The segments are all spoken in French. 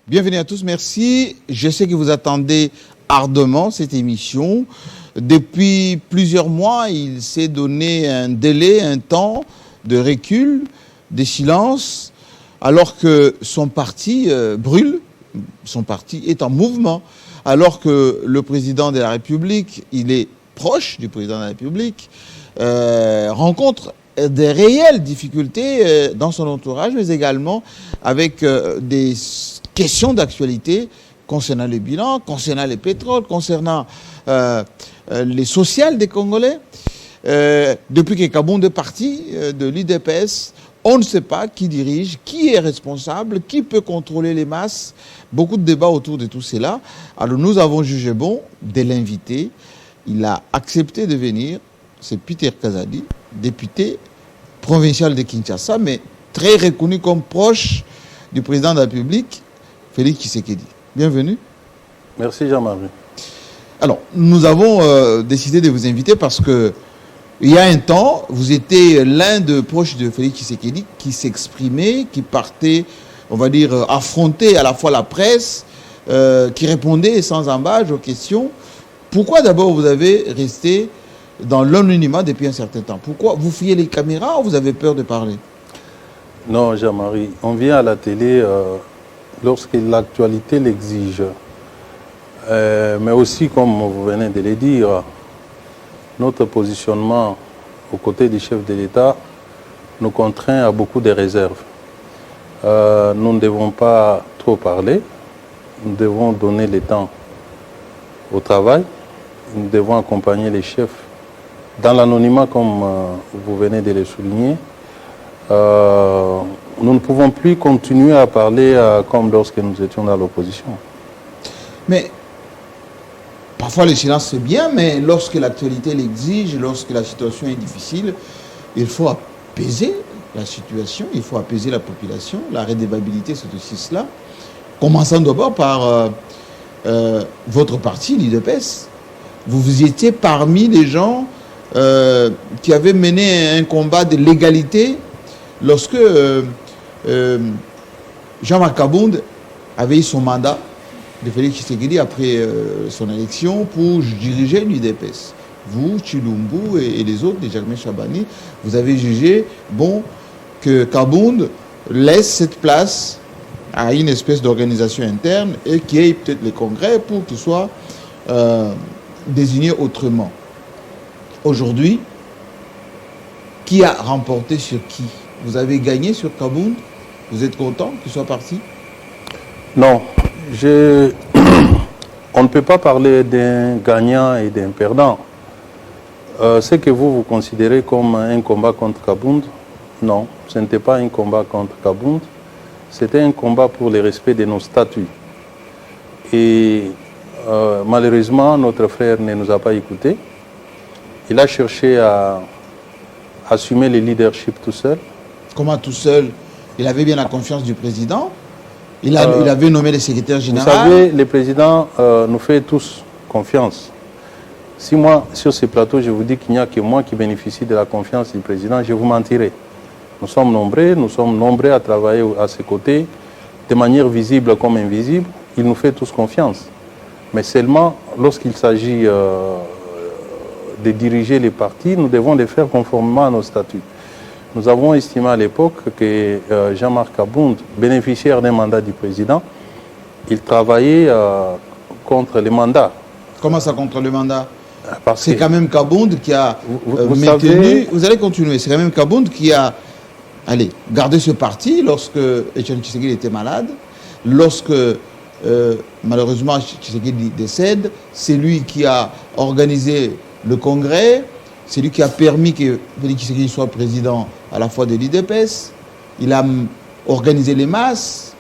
Bienvenue à tous, merci. Je sais que vous attendez ardemment cette émission. Depuis plusieurs mois, il s'est donné un délai, un temps de recul, de silence, alors que son parti brûle, son parti est en mouvement, alors que le président de la République, il est proche du président de la République, rencontre des réelles difficultés dans son entourage, mais également avec des questions d'actualité concernant le bilan, concernant les pétroles, concernant les sociales des Congolais. Depuis que Kabound est parti de l'UDPS, on ne sait pas qui dirige, qui est responsable, qui peut contrôler les masses. Beaucoup de débats autour de tout cela. Alors nous avons jugé bon de l'inviter. Il a accepté de venir. C'est Peter Kazadi, député provincial de Kinshasa, mais très reconnu comme proche du président de la République, Félix Tshisekedi. Bienvenue. Merci Jean-Marie. Alors, nous avons décidé de vous inviter parce que il y a un temps, vous étiez l'un des proches de Félix Tshisekedi qui s'exprimait, qui partait, on va dire, affronter à la fois la presse, qui répondait sans embâche aux questions. Pourquoi d'abord vous avez resté dans l'anonymat depuis un certain temps? Pourquoi vous fuyez les caméras ou vous avez peur de parler? Non, Jean-Marie, on vient à la télé lorsque l'actualité l'exige. Mais aussi, comme vous venez de le dire, notre positionnement aux côtés du chef de l'État nous contraint à beaucoup de réserves. Nous ne devons pas trop parler, nous devons donner le temps au travail, nous devons accompagner les chefs dans l'anonymat, comme vous venez de le souligner. Nous ne pouvons plus continuer à parler comme lorsque nous étions dans l'opposition. Mais parfois le silence c'est bien, mais lorsque l'actualité l'exige, lorsque la situation est difficile, il faut apaiser la situation, il faut apaiser la population. La redevabilité, c'est aussi cela. Commençons d'abord par votre parti, l'UDPS. Vous étiez parmi les gens qui avaient mené un combat de l'égalité lorsque Jean-Marc Kabound avait eu son mandat de Félix Tshisekedi après son élection pour diriger l'UDPS. Vous, Chilumbu et les autres, les Germain Chabani, vous avez jugé bon que Kabound laisse cette place à une espèce d'organisation interne et qu'il y ait peut-être les congrès pour qu'il soit désigné autrement. Aujourd'hui, qui a remporté sur qui? Vous avez gagné sur Kabound? Vous êtes content qu'il soit parti? Non. On ne peut pas parler d'un gagnant et d'un perdant. Ce que vous considérez comme un combat contre Kabound, non, ce n'était pas un combat contre Kabound, c'était un combat pour le respect de nos statuts. Et malheureusement, notre frère ne nous a pas écoutés. Il a cherché à assumer le leadership tout seul. Comment tout seul? Il avait bien la confiance du président. Il avait nommé le secrétaire général. Vous savez, le président nous fait tous confiance. Si moi, sur ce plateau, je vous dis qu'il n'y a que moi qui bénéficie de la confiance du président, je vous mentirai. Nous sommes nombreux à travailler à ses côtés, de manière visible comme invisible. Il nous fait tous confiance. Mais seulement, lorsqu'il s'agit de diriger les partis, nous devons les faire conformément à nos statuts. Nous avons estimé à l'époque que Jean-Marc Kabound, bénéficiaire d'un mandat du président, il travaillait contre les mandats. Comment ça, contre le mandat? C'est quand même Kabound qui a maintenu... Vous allez continuer. C'est quand même Kabound qui a gardé ce parti lorsque Etienne Tshisekedi était malade, lorsque malheureusement Tshisekedi décède. C'est lui qui a organisé le congrès. C'est lui qui a permis que Félix Tshisekedi soit président à la fois de l'UDPS. Il a organisé les masses.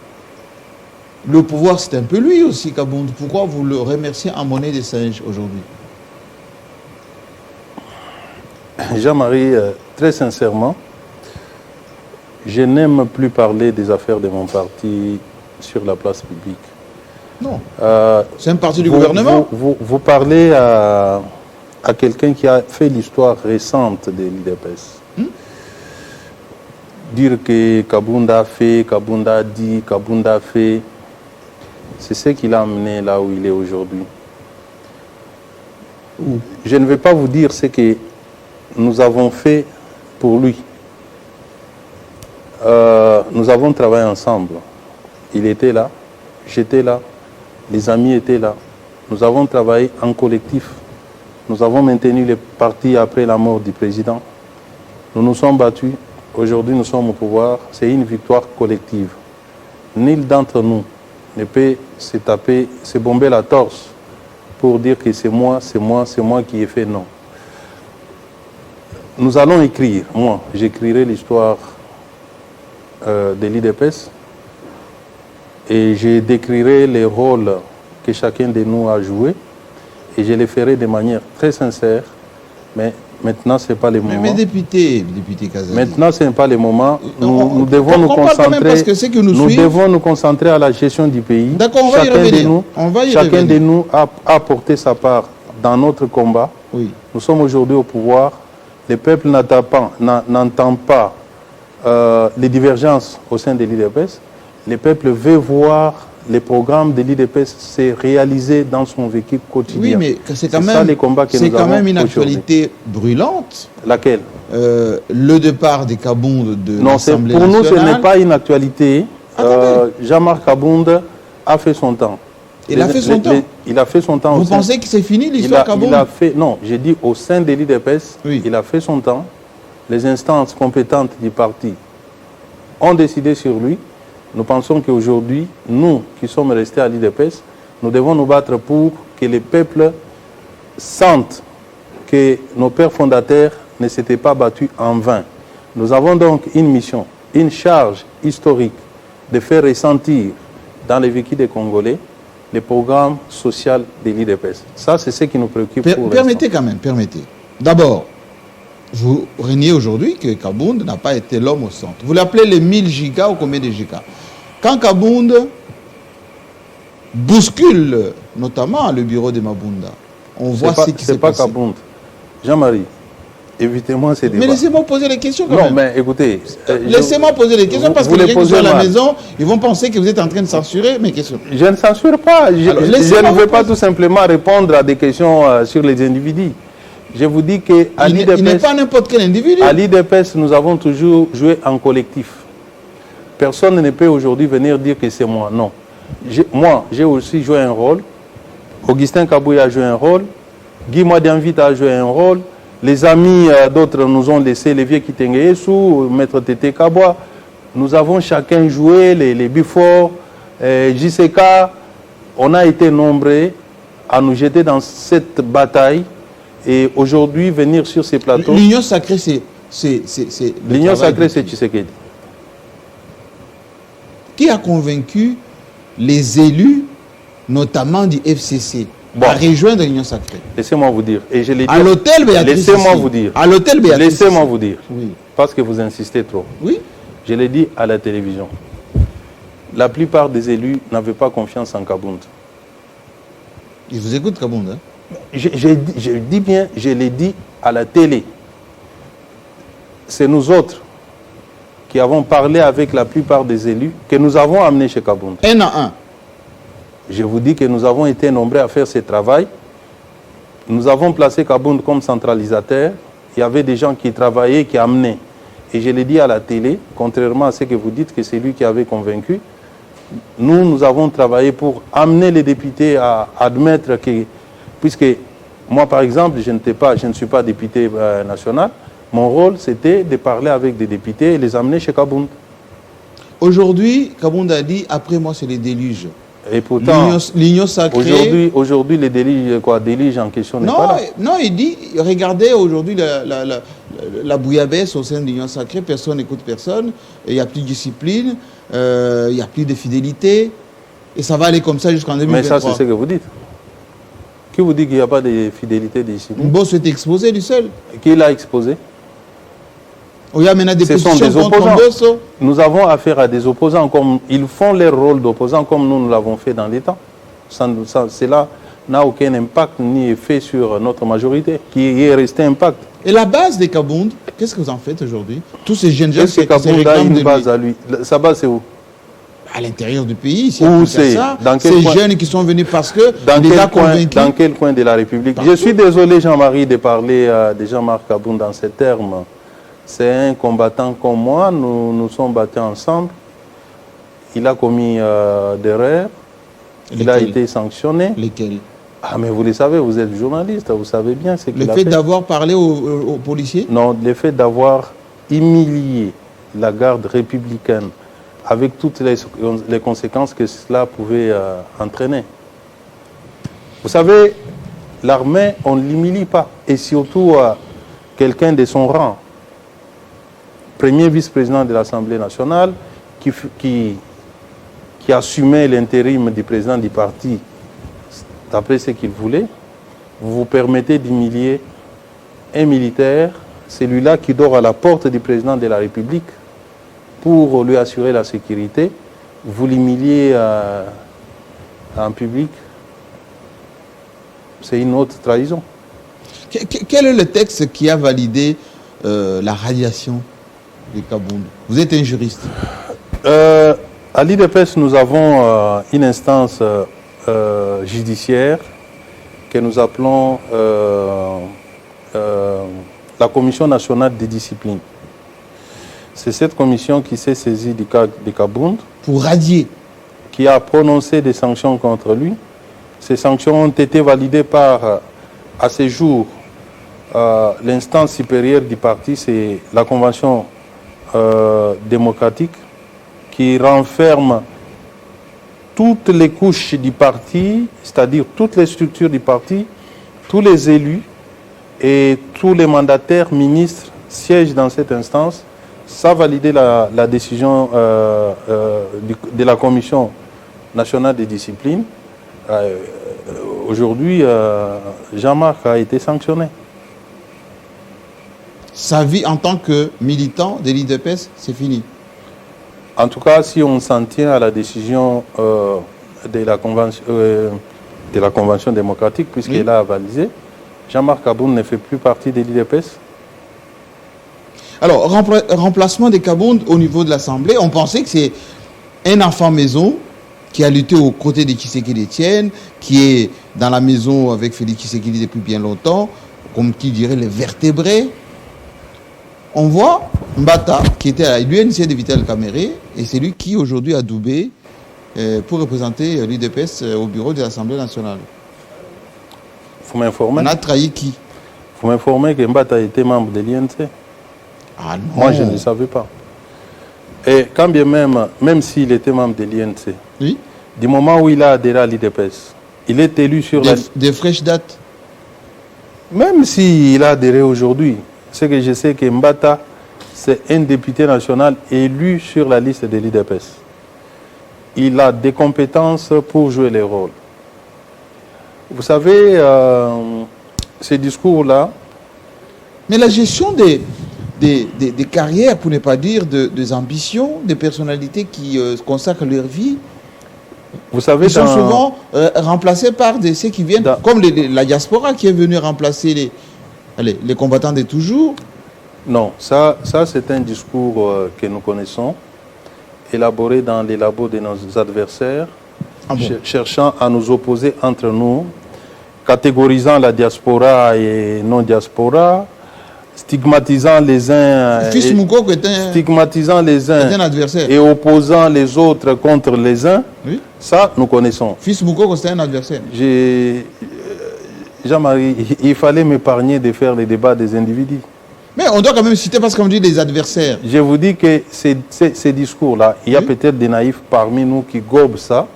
Le pouvoir, c'est un peu lui aussi, Kabound. Pourquoi vous le remerciez en monnaie des singes aujourd'hui? Jean-Marie, très sincèrement, je n'aime plus parler des affaires de mon parti sur la place publique. Non. C'est un parti du gouvernement. Vous parlez à quelqu'un qui a fait l'histoire récente de l'UDPS. Dire que Kabound a fait, Kabound a dit, Kabound a fait, C'est ce qui l'a amené là où il est aujourd'hui. Je ne vais pas vous dire ce que nous avons fait pour lui. Nous avons travaillé ensemble. Il était là, j'étais là, les amis étaient là. Nous avons travaillé en collectif. Nous avons maintenu les partis après la mort du président. Nous nous sommes battus. Aujourd'hui, nous sommes au pouvoir. C'est une victoire collective. Nul d'entre nous ne peut se taper, se bomber la torse pour dire que c'est moi qui ai fait. Non. Nous allons écrire, moi, j'écrirai l'histoire de l'IDPS et je décrirai les rôles que chacun de nous a joués et je les ferai de manière très sincère, mais maintenant ce n'est pas le moment. Mais député Kazali. Maintenant ce n'est pas le moment. Nous devons nous concentrer. Devons nous concentrer à la gestion du pays. D'accord, on va y revenir. Chacun de nous a apporté sa part dans notre combat. Oui. Nous sommes aujourd'hui au pouvoir. Le peuple n'entend pas les divergences au sein de l'IDPS. Le peuple veut voir les programmes de l'IDPS se réaliser dans son vécu quotidien. Oui, mais c'est quand même une actualité brûlante. Laquelle? Le départ des Kabound de l'Assemblée nationale. Pour nous, ce n'est pas une actualité. Jean-Marc Kabound a fait son temps. Il a fait son temps. Il a fait son temps. Vous pensez que c'est fini l'histoire Kabound? Non, j'ai dit au sein de l'IDPS, il a fait son temps. Les instances compétentes du parti ont décidé sur lui. Nous pensons qu'aujourd'hui, nous qui sommes restés à l'IDPS, nous devons nous battre pour que les peuples sentent que nos pères fondateurs ne s'étaient pas battus en vain. Nous avons donc une mission, une charge historique de faire ressentir dans les vécus des Congolais les programmes sociaux de l'IDPS. Ça, c'est ce qui nous préoccupe pour l'instant. Permettez quand même, permettez. D'abord, vous reniez aujourd'hui que Kabound n'a pas été l'homme au centre. Vous l'appelez les 1000 gigas ou combien de gigas? Quand Kabound bouscule notamment le bureau de Mabunda, on voit ce qui s'est passé. C'est pas Kabound. Jean-Marie, évitez-moi ces débats. Mais laissez-moi poser les questions quand même. Non, mais écoutez... Laissez-moi poser les questions parce que les gens qui sont à la maison, ils vont penser que vous êtes en train de censurer mes questions. Je ne censure pas. Je ne veux pas tout simplement répondre à des questions sur les individus. Je vous dis qu'à l'IDPS... Il n'est pas n'importe quel individu. À l'IDPS, nous avons toujours joué en collectif. Personne ne peut aujourd'hui venir dire que c'est moi. Non. Moi, j'ai aussi joué un rôle. Augustin Kabouya a joué un rôle. Guy Mwadianvita a joué un rôle. Les amis d'autres nous ont laissé, les vieux Kitengeyesu, Maître Tété Kabwa. Nous avons chacun joué, les Bifor, JCK. On a été nombreux à nous jeter dans cette bataille. Et aujourd'hui, venir sur ces plateaux... L'union sacrée, c'est... L'union sacrée, c'est Tshisekedi. Qui a convaincu les élus, notamment du FCC, à rejoindre l'union sacrée? Laissez-moi vous dire. Et je l'ai dit. À l'hôtel Béatrice. Laissez-moi vous dire. À l'hôtel Béatrice. Laissez-moi vous dire. Oui. Parce que vous insistez trop. Oui. Je l'ai dit à la télévision. La plupart des élus n'avaient pas confiance en Kabound. Ils vous écoutent, Kabound, hein? Je dis bien, je l'ai dit à la télé. C'est nous autres qui avons parlé avec la plupart des élus que nous avons amenés chez Kabound. Un à un. Je vous dis que nous avons été nombreux à faire ce travail. Nous avons placé Kabound comme centralisateur. Il y avait des gens qui travaillaient, qui amenaient. Et je l'ai dit à la télé, contrairement à ce que vous dites que c'est lui qui avait convaincu. Nous avons travaillé pour amener les députés à admettre que... Puisque moi, par exemple, je ne suis pas député national. Mon rôle, c'était de parler avec des députés et les amener chez Kabound. Aujourd'hui, Kabound a dit, après moi, c'est les déluges. Et pourtant, l'union sacrée... Aujourd'hui, les déluges en question n'est pas là. Non, il dit, regardez aujourd'hui la bouillabaisse au sein de l'union sacrée, personne n'écoute personne, il n'y a plus de discipline, il n'y a plus de fidélité, et ça va aller comme ça jusqu'en 2023. Mais ça, c'est ce que vous dites. Qui vous dit qu'il n'y a pas de fidélité, de discipline? Bon, c'est exposé du seul. Qui l'a exposé? Il y a maintenant des Ce sont des opposants. Nous avons affaire à des opposants, comme ils font leur rôle d'opposants comme nous l'avons fait dans l'État. Cela n'a aucun impact ni effet sur notre majorité, qui est resté impact. Et la base des Kabound, qu'est-ce que vous en faites aujourd'hui? Tous ces jeunes gens qui Kabound a une base à lui. Sa base, c'est où? à l'intérieur du pays. Où c'est? Dans quel Ces coin? jeunes qui sont venus parce que Dans quel coin de la République? Je suis désolé, Jean-Marie, de parler de Jean-Marc Kabound dans ces termes. C'est un combattant comme moi, nous sommes battus ensemble. Il a commis des erreurs, il a été sanctionné. Lesquels? Ah, mais vous le savez, vous êtes journaliste, vous savez bien ce qu'il a fait. Le fait d'avoir parlé aux policiers? Non, le fait d'avoir humilié la garde républicaine avec toutes les conséquences que cela pouvait entraîner. Vous savez, l'armée, on ne l'humilie pas. Et surtout quelqu'un de son rang. Premier vice-président de l'Assemblée nationale qui assumait l'intérim du président du parti d'après ce qu'il voulait, vous vous permettez d'humilier un militaire, celui-là qui dort à la porte du président de la République pour lui assurer la sécurité, vous l'humiliez en public, c'est une autre trahison. Quel est le texte qui a validé la radiation de Kabound? Vous êtes un juriste. À l'IDPS, nous avons une instance judiciaire que nous appelons la Commission nationale des disciplines. C'est cette commission qui s'est saisie du cas de Kabound. Pour radier. Qui a prononcé des sanctions contre lui. Ces sanctions ont été validées par, à ce jour, l'instance supérieure du parti, c'est la Convention démocratique, qui renferme toutes les couches du parti, c'est-à-dire toutes les structures du parti, tous les élus et tous les mandataires, ministres, siègent dans cette instance. Ça a validé la décision de la Commission nationale des disciplines. Aujourd'hui, Jean-Marc a été sanctionné. Sa vie en tant que militant de l'IDPS, c'est fini. En tout cas, si on s'en tient à la décision de la Convention démocratique, puisqu'elle a avalisé, Jean-Marc Kabound ne fait plus partie de l'IDPS. Alors, remplacement de Kabound au niveau de l'Assemblée, on pensait que c'est un enfant maison qui a lutté aux côtés de Tshisekedi Etienne, qui est dans la maison avec Félix Tshisekedi depuis bien longtemps, comme qui dirait les vertébrés. On voit Mbata, qui était à l'UNC de Vital Kamere, et c'est lui qui aujourd'hui a doubé pour représenter l'UDPS au bureau de l'Assemblée nationale. Vous m'informez? On a trahi qui? Vous m'informez que Mbata était membre de l'INC? Ah non. Moi, je ne le savais pas. Et quand bien même s'il était membre de l'INC, oui, du moment où il a adhéré à l'IDPS, il est élu sur des fraîches dates. Même s'il a adhéré aujourd'hui, c'est que je sais que Mbata, c'est un député national élu sur la liste de l'IDPS. Il a des compétences pour jouer les rôles. Vous savez, ces discours-là... Mais la gestion des carrières, pour ne pas dire des ambitions, des personnalités qui consacrent leur vie, vous savez, ils sont souvent remplacés par ceux qui viennent, comme la diaspora qui est venue remplacer les combattants de toujours. Non, ça c'est un discours que nous connaissons, élaboré dans les labos de nos adversaires, cherchant à nous opposer entre nous, catégorisant la diaspora et non-diaspora, stigmatisant les uns, stigmatisant les uns adversaire, et opposant les autres contre les uns. Oui. Ça, nous connaissons. Fils Moukoko, c'était un adversaire. Jean-Marie, il fallait m'épargner de faire les débats des individus. Mais on doit quand même citer parce qu'on dit des adversaires. Je vous dis que ces discours-là, il y a peut-être des naïfs parmi nous qui gobent ça,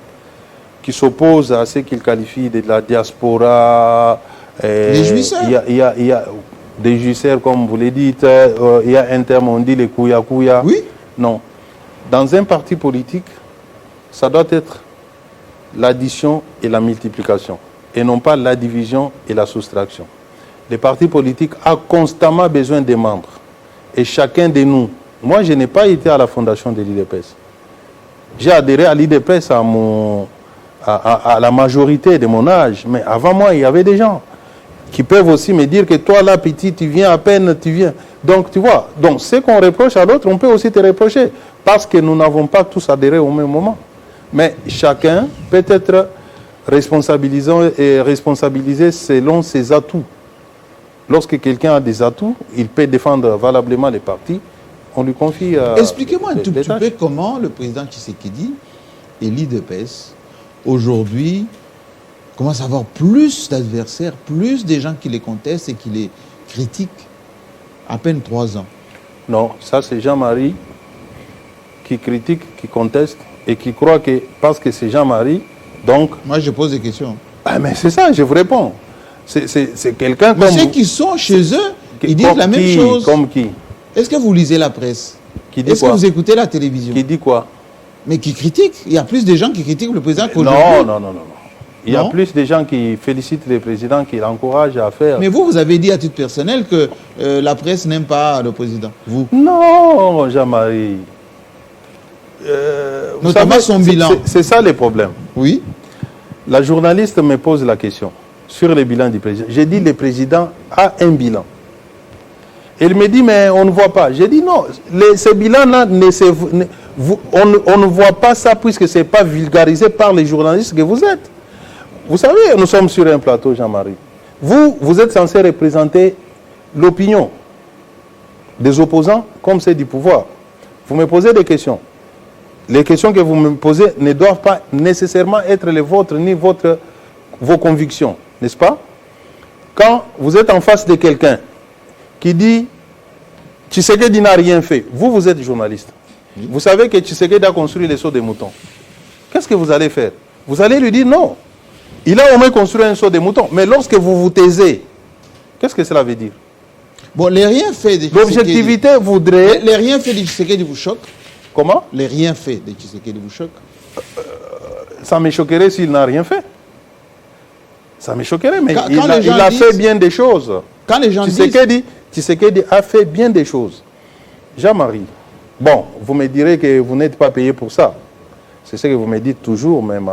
qui s'opposent à ce qu'ils qualifient de la diaspora. Les jouisseurs. Il y a des jouisseurs, comme vous le dites, il y a un terme, on dit les kouya-kouya. Oui. Non. Dans un parti politique, ça doit être l'addition et la multiplication, et non pas la division et la soustraction. Les partis politiques ont constamment besoin des membres. Et chacun de nous, moi je n'ai pas été à la fondation de l'IDPS. J'ai adhéré à l'IDPS à la majorité de mon âge, mais avant moi il y avait des gens qui peuvent aussi me dire que toi là petit tu viens à peine, tu viens. Donc, tu vois, donc, ce qu'on reproche à l'autre, on peut aussi te reprocher. Parce que nous n'avons pas tous adhéré au même moment. Mais chacun peut être responsabilisé selon ses atouts. Lorsque quelqu'un a des atouts, il peut défendre valablement les partis. On lui confie... Expliquez-moi un tout petit peu comment le président Tshisekedi et l'IDPS, aujourd'hui, commencent à avoir plus d'adversaires, plus des gens qui les contestent et qui les critiquent. À peine 3 ans. Non, ça c'est Jean-Marie qui critique, qui conteste et qui croit que parce que c'est Jean-Marie, donc... Moi je pose des questions. Ah, mais c'est ça, je vous réponds. C'est quelqu'un comme... Mais ceux qui sont chez eux, ils disent la même chose. Comme qui? Est-ce que vous lisez la presse? Est-ce que vous écoutez la télévision? Qui dit quoi? Mais qui critiquent. Il y a plus de gens qui critiquent le président qu'aujourd'hui. Non. Il y a plus de gens qui félicitent le président, qui l'encouragent à faire. Mais vous avez dit à titre personnel que la presse n'aime pas le président. Vous? Non, Jean-Marie. Notamment son bilan. C'est ça le problème. Oui. La journaliste me pose la question sur le bilan du président. J'ai dit le président a un bilan. Elle me dit mais on ne voit pas. J'ai dit non, ce bilan-là, on ne voit pas ça puisque ce n'est pas vulgarisé par les journalistes que vous êtes. Vous savez, nous sommes sur un plateau, Jean-Marie. Vous êtes censé représenter l'opinion des opposants comme c'est du pouvoir. Vous me posez des questions. Les questions que vous me posez ne doivent pas nécessairement être les vôtres ni vos convictions, n'est-ce pas? Quand vous êtes en face de quelqu'un qui dit Tshisekedi n'a rien fait, vous êtes journaliste. Vous savez que Tshisekedi a construit les seaux de moutons. Qu'est-ce que vous allez faire? Vous allez lui dire non. Il a au moins construit un seau de moutons. Mais lorsque vous vous taisez, qu'est-ce que cela veut dire? Bon, les rien faits de Tshisekedi... L'objectivité voudrait... Les rien faits de Tshisekedi vous choquent? Comment? Les rien faits de Tshisekedi vous choquent? Ça me choquerait s'il n'a rien fait. Ça me choquerait, mais quand il a fait bien des choses. Quand les gens Tshisekedi a fait bien des choses. Jean-Marie, bon, vous me direz que vous n'êtes pas payé pour ça. C'est ce que vous me dites toujours, même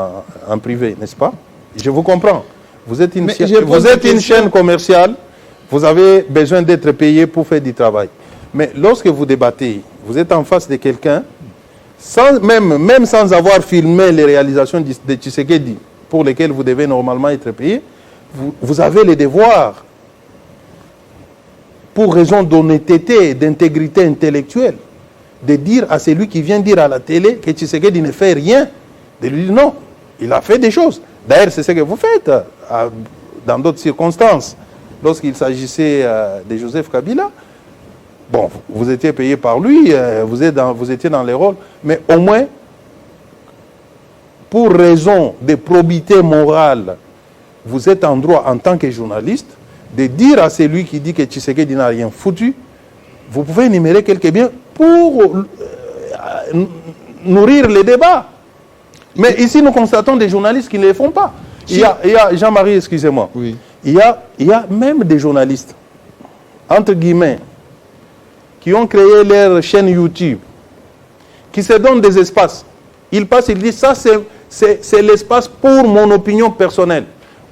en privé, n'est-ce pas? Je vous comprends. Vous êtes une chaîne commerciale, vous avez besoin d'être payé pour faire du travail. Mais lorsque vous débattez, vous êtes en face de quelqu'un, même sans avoir filmé les réalisations de Tshisekedi, pour lesquelles vous devez normalement être payé, vous avez le devoir, pour raison d'honnêteté, d'intégrité intellectuelle, de dire à celui qui vient dire à la télé que Tshisekedi ne fait rien, de lui dire non, il a fait des choses. D'ailleurs, c'est ce que vous faites dans d'autres circonstances. Lorsqu'il s'agissait de Joseph Kabila, bon, vous étiez payé par lui, vous étiez dans les rôles, mais au moins, pour raison de probité morale, vous êtes en droit, en tant que journaliste, de dire à celui qui dit que Tshisekedi n'a rien foutu, vous pouvez énumérer quelques biens pour nourrir les débats. Mais ici, nous constatons des journalistes qui ne le font pas. Il y a Jean-Marie, excusez-moi. Oui. Il y a même des journalistes, entre guillemets, qui ont créé leur chaîne YouTube, qui se donnent des espaces. Ils passent, ils disent, ça c'est l'espace pour mon opinion personnelle,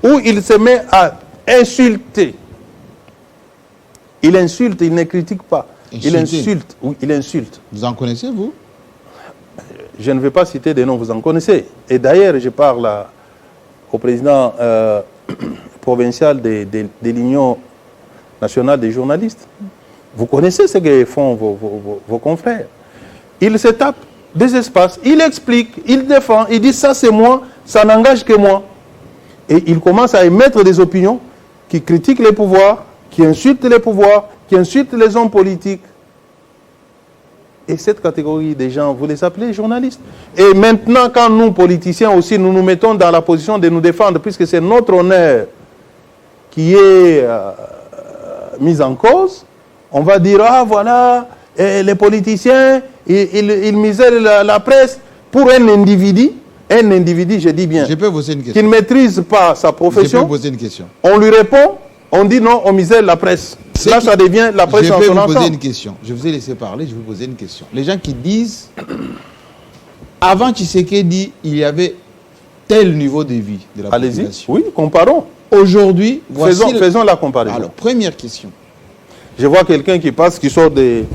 où il se met à insulter. Il insulte, il ne critique pas. Il insulte, oui, il insulte. Vous en connaissez, vous? Je ne vais pas citer des noms, vous en connaissez. Et d'ailleurs, je parle au président provincial de l'Union nationale des journalistes. Vous connaissez ce que font vos confrères. Il se tape des espaces, il explique, il défend, il dit ça c'est moi, ça n'engage que moi. Et il commence à émettre des opinions qui critiquent les pouvoirs, qui insultent les pouvoirs, qui insultent les hommes politiques. Et cette catégorie de gens, vous les appelez journalistes. Et maintenant, quand nous, politiciens aussi, nous nous mettons dans la position de nous défendre, puisque c'est notre honneur qui est mis en cause, on va dire, ah voilà, les politiciens, ils misèrent la presse pour un individu, je dis bien, je peux poser une question, qui ne maîtrise pas sa profession. Je peux poser une question. On lui répond, on dit non, on misère la presse. Là, ça devient la presse en son ensemble. Je vais vous poser une question. Je vous ai laissé parler, je vais vous poser une question. Les gens qui disent, avant Tshisekedi, il y avait tel niveau de vie de la population. Oui, comparons. Aujourd'hui, faisons la comparaison. Alors, première question. Je vois quelqu'un qui passe, qui sort des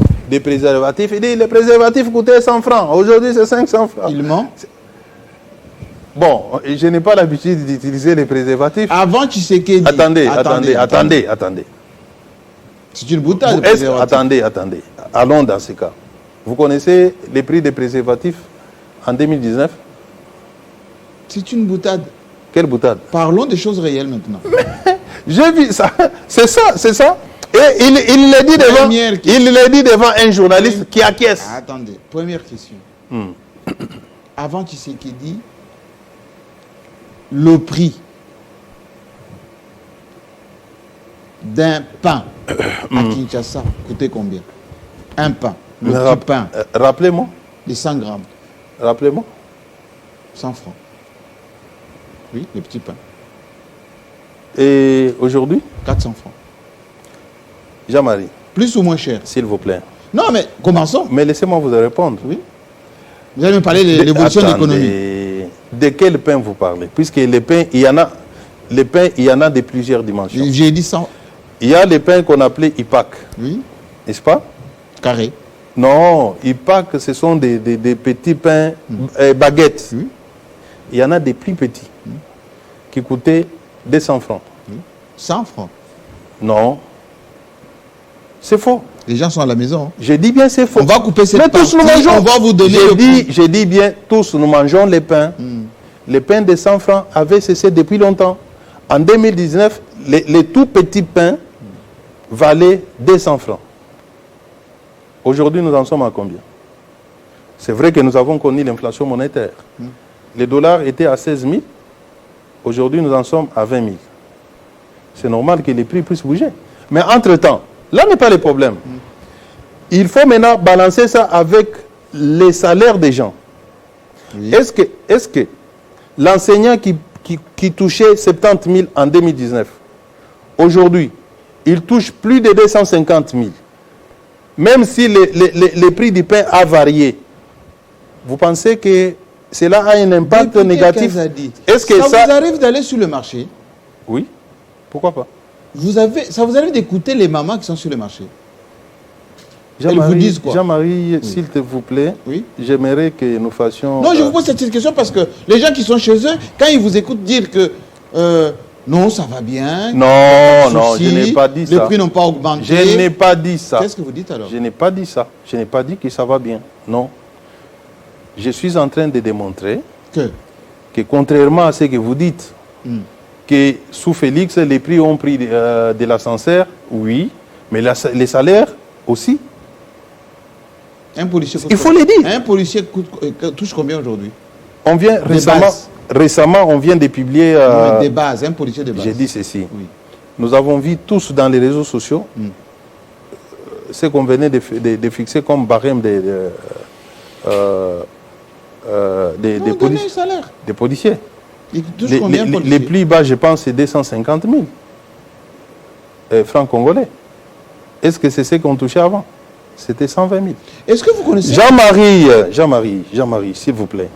préservatifs. Il dit, les préservatifs coûtaient 100 francs. Aujourd'hui, c'est 500 francs. Il ment. Bon, je n'ai pas l'habitude d'utiliser les préservatifs. Avant Tshisekedi. Attendez. C'est une boutade. Attendez. Allons dans ce cas. Vous connaissez les prix des préservatifs en 2019? C'est une boutade. Quelle boutade? Parlons des choses réelles maintenant. J'ai vu ça. C'est ça. Et il le dit devant un journaliste qui acquiesce. Attendez, première question. Avant Tshisekedi, le prix d'un pain à Kinshasa coûtait combien? Un pain. Le petit pain. Rappelez-moi. Les 100 grammes. Rappelez-moi. 100 francs. Oui, le petit pain. Et aujourd'hui? 400 francs. Jean-Marie. Plus ou moins cher? S'il vous plaît. Non, mais commençons. Mais laissez-moi vous répondre. Oui. Vous allez me parler de l'évolution de l'économie. De quel pain vous parlez? Puisque les pains, il y en a de plusieurs dimensions. J'ai dit 100. Il y a les pains qu'on appelait IPAC. Oui. N'est-ce pas? Carré. Non, IPAC, ce sont des petits pains baguettes. Oui. Il y en a des plus petits qui coûtaient 200 francs. 100 francs. Non. C'est faux. Les gens sont à la maison. Je dis bien c'est faux. On va couper cette Mais tous nous mangeons. On va vous donner je dis bien tous nous mangeons les pains. Les pains de 100 francs avaient cessé depuis longtemps. En 2019, les tout petits pains valaient 200 francs. Aujourd'hui, nous en sommes à combien? C'est vrai que nous avons connu l'inflation monétaire. Les dollars étaient à 16 000. Aujourd'hui, nous en sommes à 20 000. C'est normal que les prix puissent bouger. Mais entre-temps, là n'est pas le problème. Il faut maintenant balancer ça avec les salaires des gens. Oui. Est-ce que l'enseignant qui touchait 70 000 en 2019, aujourd'hui, il touche plus de 250 000, même si le prix du pain a varié, vous pensez que cela a un impact négatif? Est-ce que ça vous arrive d'aller sur le marché? Oui, pourquoi pas? Ça vous arrive d'écouter les mamans qui sont sur le marché? Elles vous disent quoi? Jean-Marie, s'il te vous plaît, j'aimerais que nous fassions... Non, je vous pose cette question parce que les gens qui sont chez eux, quand ils vous écoutent dire que non, ça va bien... Non, je n'ai pas dit ça. Les prix n'ont pas augmenté. Je n'ai pas dit ça. Qu'est-ce que vous dites alors? Je n'ai pas dit ça. Je n'ai pas dit que ça va bien. Non. Je suis en train de démontrer que contrairement à ce que vous dites, que sous Félix, les prix ont pris de l'ascenseur, oui, mais les salaires aussi. Un policier il faut le dire. Un policier touche combien aujourd'hui? On vient récemment, on vient de publier... des bases, un policier de base. J'ai dit ceci. Oui. Nous avons vu tous dans les réseaux sociaux ce qu'on venait de fixer comme barème des policiers. Les plus bas, je pense, c'est 250 000 francs congolais. Est-ce que c'est ce qu'on touchait avant? C'était 120 000. Est-ce que vous connaissez... Jean-Marie, s'il vous plaît.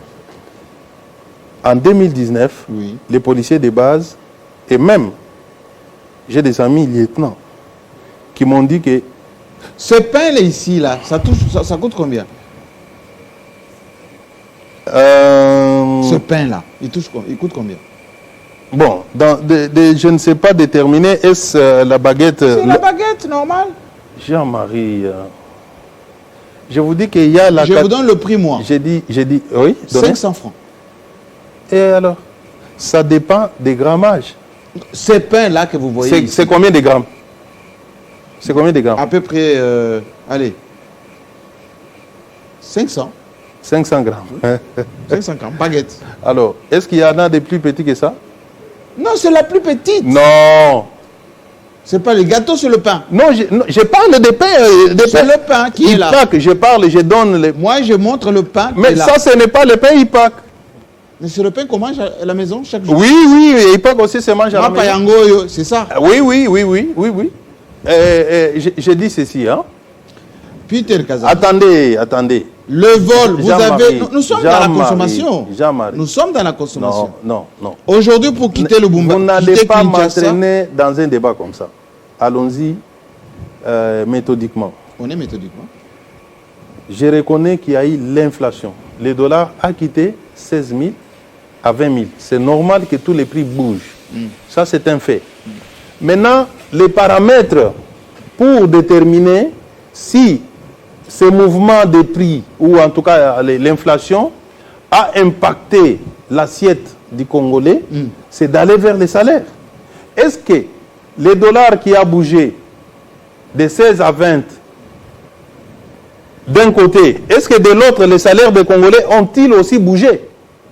En 2019, les policiers de base, et même, j'ai des amis lieutenants, qui m'ont dit que... Ce pain-là ici, là, ça coûte combien? Ce pain-là, il coûte combien? Bon, je ne sais pas déterminer, est-ce la baguette... C'est la baguette normale. Jean-Marie, je vous dis qu'il y a la... Je vous donne le prix, moi. J'ai dit, oui. 500 francs. Et alors? Ça dépend des grammages. Ces pains-là que vous voyez... C'est combien de grammes? C'est combien de grammes? À peu près, allez, 500. 500 grammes. 500 grammes, baguette. Alors, est-ce qu'il y en a des plus petits que ça? Non, c'est la plus petite. Non. C'est pas le gâteau, c'est le pain. Non, je parle des pains. C'est le pain qui est là. Je donne les... Moi, je montre le pain. Mais ça, ce n'est pas le pain IPAC. Mais c'est le pain qu'on mange à la maison chaque jour. Oui, IPAC aussi se mange à la maison. C'est ça. Oui. Je dis ceci, hein. Peter Kazama. Attendez. Le vol, vous avez... Nous sommes dans la consommation. Nous sommes dans la consommation. Non. Aujourd'hui, pour quitter le Bumba, vous n'allez pas m'entraîner dans un débat comme ça. Allons-y méthodiquement. On est méthodiquement. Je reconnais qu'il y a eu l'inflation. Le dollar a quitté 16 000 à 20 000. C'est normal que tous les prix bougent. Ça, c'est un fait. Maintenant, les paramètres pour déterminer si ce mouvement de prix, ou en tout cas l'inflation, a impacté l'assiette du Congolais, c'est d'aller vers les salaires. Est-ce que le dollar qui a bougé de 16 à 20 d'un côté, est-ce que de l'autre, les salaires des Congolais ont-ils aussi bougé?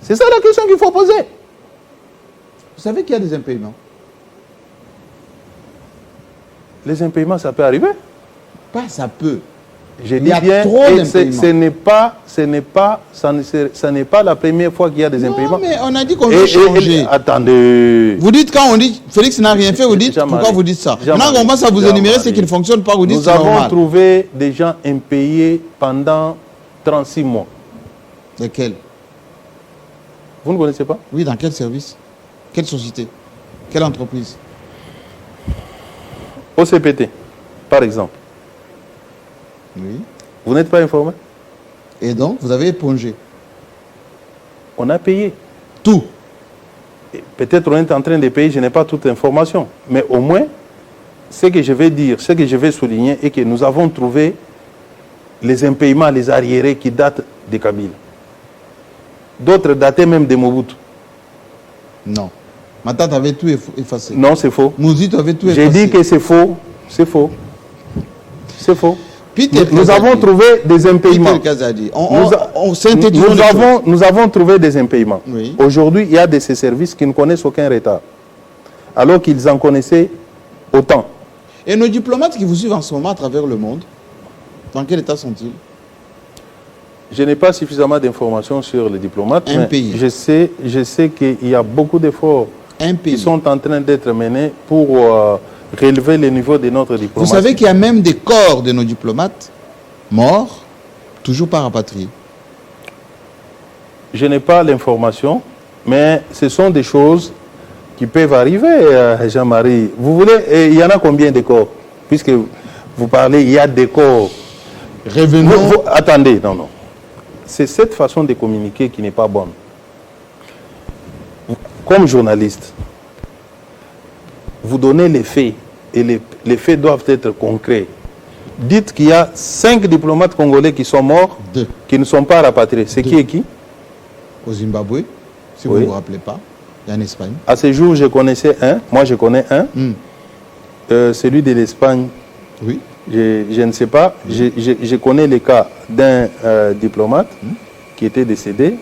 C'est ça la question qu'il faut poser. Vous savez qu'il y a des impayements? Les impayements, ça peut arriver. Pas ça peut. J'ai Il dit y a bien, trop et d'impayements. ça n'est pas la première fois qu'il y a des impayements. Non, mais on a dit qu'on veut changer. Attendez. Vous dites, quand on dit Félix n'a rien fait, vous dites, pourquoi vous dites ça? Maintenant qu'on commence à vous énumérer ce qui ne fonctionne pas, vous dites Nous c'est normal. avons trouvé des gens impayés pendant 36 mois. Lesquels? Vous ne connaissez pas? Oui, dans quel service? Quelle société? Quelle entreprise? OCPT, par exemple. Oui. Vous n'êtes pas informé? Et donc, vous avez épongé On a payé. tout. Peut-être on est en train de payer, je n'ai pas toute l'information. Mais au moins, ce que je vais dire, ce que je vais souligner est que nous avons trouvé les impayements, les arriérés qui datent de Kabila. D'autres dataient même de Mobutu. Non. Ma tante avait tout effacé. Non, c'est faux. Mouzito avait tout effacé. J'ai dit que c'est faux. C'est faux. C'est faux. Peter Nous Kazadi. avons trouvé des impayements. Peter Kazadi. Nous avons trouvé des impayements. Oui. Aujourd'hui, il y a de ces services qui ne connaissent aucun retard. Alors qu'ils en connaissaient autant. Et nos diplomates qui vous suivent en ce moment à travers le monde, dans quel état sont-ils? Je n'ai pas suffisamment d'informations sur les diplomates. Un mais pays. Je sais qu'il y a beaucoup d'efforts Un pays. qui sont en train d'être menés pour relever le niveau de notre Vous diplomatie. savez qu'il y a même des corps de nos diplomates morts, toujours pas rapatriés. Je n'ai pas l'information, mais ce sont des choses qui peuvent arriver, Jean-Marie. Vous voulez, il y en a combien de corps? Puisque vous parlez, il y a des corps. Revenons. Attendez, non. C'est cette façon de communiquer qui n'est pas bonne. Comme journaliste, vous donnez les faits, et les faits doivent être concrets. Dites qu'il y a 5 diplomates congolais qui sont morts, 2 qui ne sont pas rapatriés. C'est qui et qui? au Zimbabwe, si Oui. vous ne vous rappelez pas, et en Espagne. À ce jour, je connaissais un. Moi, je connais un. Celui de l'Espagne, Oui. je ne sais pas. Je connais le cas d'un diplomate qui était décédé.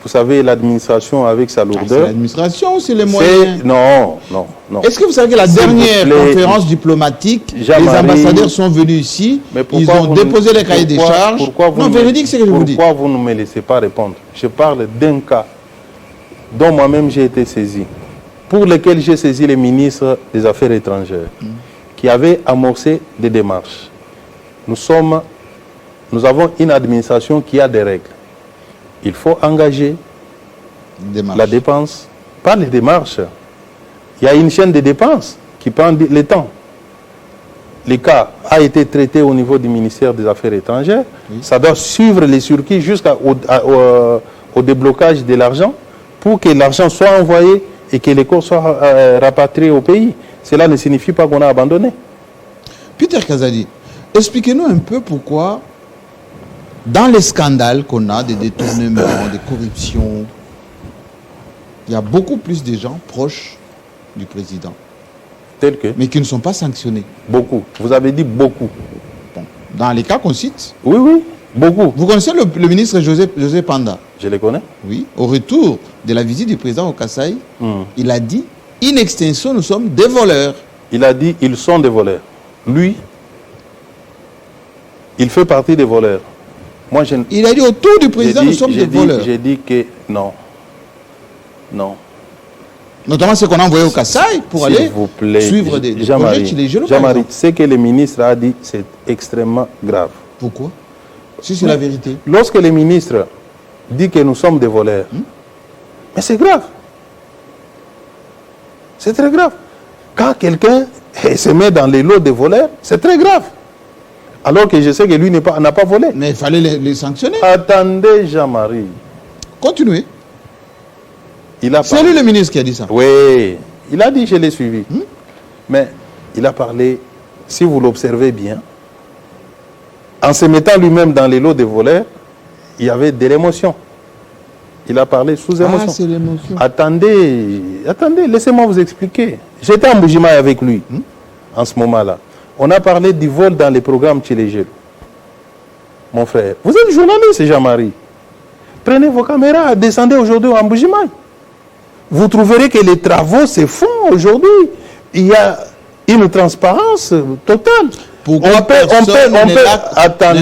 Vous savez, l'administration avec sa C'est lourdeur. l'administration ou c'est les moyens? Non. Est-ce que vous savez que la S'il vous dernière plaît, conférence diplomatique, les Jean-Marie, ambassadeurs sont venus ici, Mais ils pourquoi ont vous déposé ne- les cahiers des pourquoi- charges. pourquoi vous Non, ne- véridique, c'est ce que je vous dis. Pourquoi vous ne me laissez pas répondre? Je parle d'un cas dont moi-même j'ai été saisi, pour lequel j'ai saisi les ministres des Affaires étrangères, qui avaient amorcé des démarches. Nous avons une administration qui a des règles. Il faut engager Démarche. la dépense, pas les démarches. Il y a une chaîne de dépenses qui prend le temps. Le cas a été traité au niveau du ministère des Affaires étrangères. Ça doit suivre les circuits jusqu'au déblocage de l'argent pour que l'argent soit envoyé et que les corps soient rapatriés au pays. Cela ne signifie pas qu'on a abandonné. Peter Kazadi, expliquez-nous un peu pourquoi, dans les scandales qu'on a, des détournements, des corruptions, il y a beaucoup plus de gens proches du président, Tel que mais qui ne sont pas sanctionnés. beaucoup. Vous avez dit beaucoup. Bon, dans les cas qu'on cite, Oui, beaucoup. vous connaissez le ministre José Panda? Je les connais. Oui. Au retour de la visite du président au Kasaï, il a dit, in extenso, nous sommes des voleurs. Il a dit ils sont des voleurs. Lui, il fait partie des voleurs. Moi, je ne- Il a dit autour du président, nous sommes des voleurs. J'ai dit que non. Non. Notamment ce qu'on a envoyé au Kasaï pour S'il aller vous plaît, suivre des projets Jean-Marie, chez les jeunes. par Jean-Marie, exemple. ce que le ministre a dit, c'est extrêmement grave. Pourquoi? Si c'est la vérité. Lorsque le ministre dit que nous sommes des voleurs, mais c'est grave. C'est très grave. Quand quelqu'un et se met dans les lots des voleurs, c'est très grave. Alors que je sais que lui n'a pas volé. Mais il fallait les sanctionner. Attendez, Jean-Marie. Continuez. Il a C'est parlé. lui le ministre qui a dit ça. Oui, il a dit, je l'ai suivi. Mais il a parlé, si vous l'observez bien, en se mettant lui-même dans les lots des voleurs, il y avait de l'émotion. Il a parlé sous émotion. Ah, c'est l'émotion. Attendez, laissez-moi vous expliquer. J'étais en Bujimaï avec lui, en ce moment-là. On a parlé du vol dans les programmes Tchéléger. Mon frère, vous êtes journaliste, Jean-Marie. Prenez vos caméras, descendez aujourd'hui en Bujimaï. Vous trouverez que les travaux se font aujourd'hui. Il y a une transparence totale. Pourquoi attendez.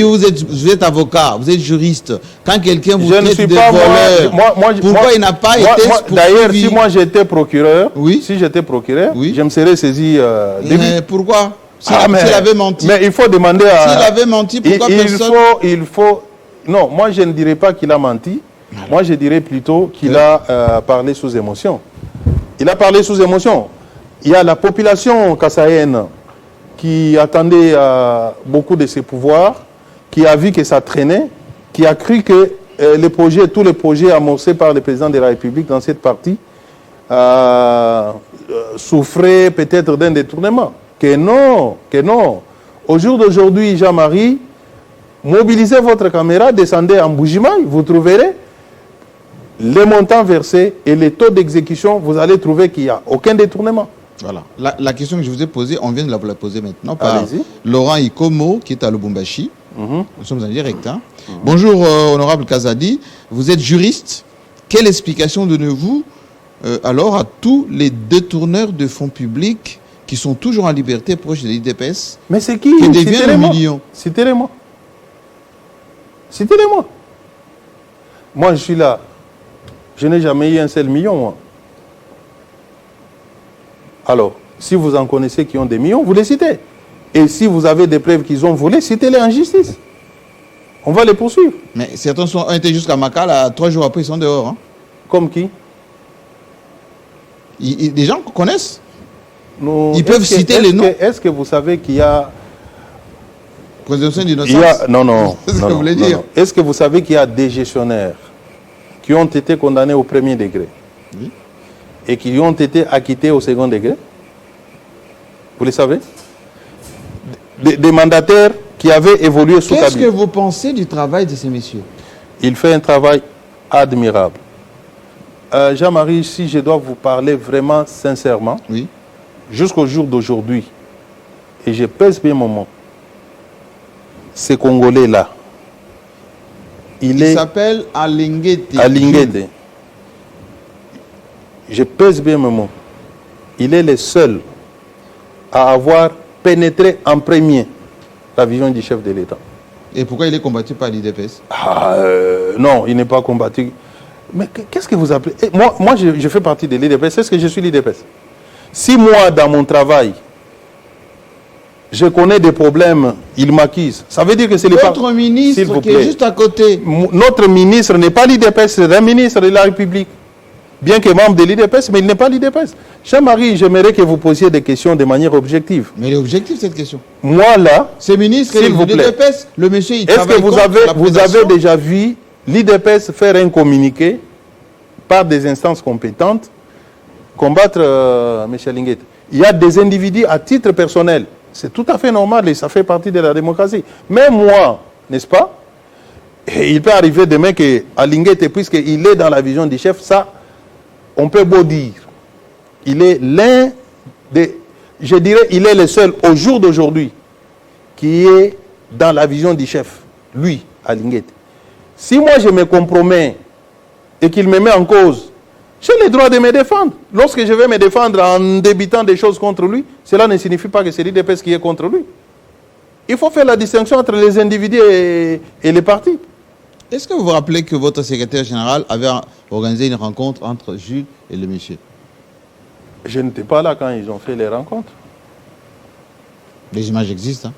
Vous êtes avocat, vous êtes juriste. Quand quelqu'un vous Je ne traite suis de pas voleur, pourquoi il n'a pas été poursuivi? D'ailleurs, si moi j'étais procureur, oui. Je me serais saisi Mais pourquoi? S'il avait menti. Mais il faut demander à... S'il avait menti, pourquoi personne... Non, moi je ne dirais pas qu'il a menti. Voilà. Moi je dirais plutôt qu'il a parlé sous émotion. Il a parlé sous émotion. Il y a la population kassaïenne qui attendait beaucoup de ses pouvoirs, qui a vu que ça traînait, qui a cru que tous les projets amorcés par le président de la République dans cette partie souffraient peut-être d'un détournement. Que non. Au jour d'aujourd'hui, Jean-Marie, mobilisez votre caméra, descendez en Bujimaï, vous trouverez les montants versés et les taux d'exécution, vous allez trouver qu'il n'y a aucun détournement. Voilà. La question que je vous ai posée, on vient de la poser maintenant par Laurent Ikomo, qui est à Lubumbashi. Nous sommes en direct. Hein. Bonjour, honorable Kazadi. Vous êtes juriste. Quelle explication donnez-vous alors à tous les détourneurs de fonds publics qui sont toujours en liberté proches de l'IDPS? Mais c'est qui? Qui deviennent un million. Citez-les-moi. Moi, je suis là. Je n'ai jamais eu un seul million, moi. Alors, si vous en connaissez qui ont des millions, vous les citez. Et si vous avez des preuves qu'ils ont volé, citez-les en justice. On va les poursuivre. Mais certains ont été jusqu'à Makala, 3 jours après, ils sont dehors. Hein. Comme qui? Des gens qu'on connaisse. Ils peuvent citer les noms. Est-ce que vous savez qu'il y a... Présomption d'innocence. Non. C'est ce que vous voulez dire. Est-ce que vous savez qu'il y a des gestionnaires qui ont été condamnés au premier degré et qui ont été acquittés au second degré? Vous le savez? Des mandataires qui avaient évolué sous Qu'est-ce que vous pensez du travail de ces messieurs? Il fait un travail admirable. Jean-Marie, si je dois vous parler vraiment sincèrement, jusqu'au jour d'aujourd'hui, et je pèse bien mon mot, ces Congolais-là, il s'appelle Alinguete. Je pèse bien mon mot. Il est le seul à avoir pénétré en premier la vision du chef de l'État. Et pourquoi il est combattu par l'IDPS? Non, il n'est pas combattu. Mais qu'est-ce que vous appelez? Moi je fais partie de l'IDPS. Est-ce que je suis l'IDPS? Si moi, dans mon travail, je connais des problèmes, il m'accuse. Ça veut dire que c'est votre ministre qui est juste à côté. Notre ministre n'est pas l'IDPS, c'est un ministre de la République. Bien que membre de l'IDPS, mais il n'est pas l'IDPS. Jean-Marie, j'aimerais que vous posiez des questions de manière objective. Mais elle est objective, cette question. Moi, là, c'est ministre de l'IDPS. Le monsieur, il travaille. Est-ce que vous avez déjà vu l'IDPS faire un communiqué par des instances compétentes combattre M. Alinguete? Il y a des individus à titre personnel. C'est tout à fait normal et ça fait partie de la démocratie. Mais moi, n'est-ce pas? Et il peut arriver demain que Alinguete, puisqu'il est dans la vision du chef, ça, on peut beau dire. Il est l'un des... Je dirais, il est le seul au jour d'aujourd'hui qui est dans la vision du chef. Lui, Alinguete. Si moi je me compromets et qu'il me met en cause, j'ai le droit de me défendre. Lorsque je vais me défendre en débitant des choses contre lui, cela ne signifie pas que c'est l'IDPS qui est contre lui. Il faut faire la distinction entre les individus et les partis. Est-ce que vous vous rappelez que votre secrétaire général avait organisé une rencontre entre Jules et le monsieur? Je n'étais pas là quand ils ont fait les rencontres. Les images existent. Hein?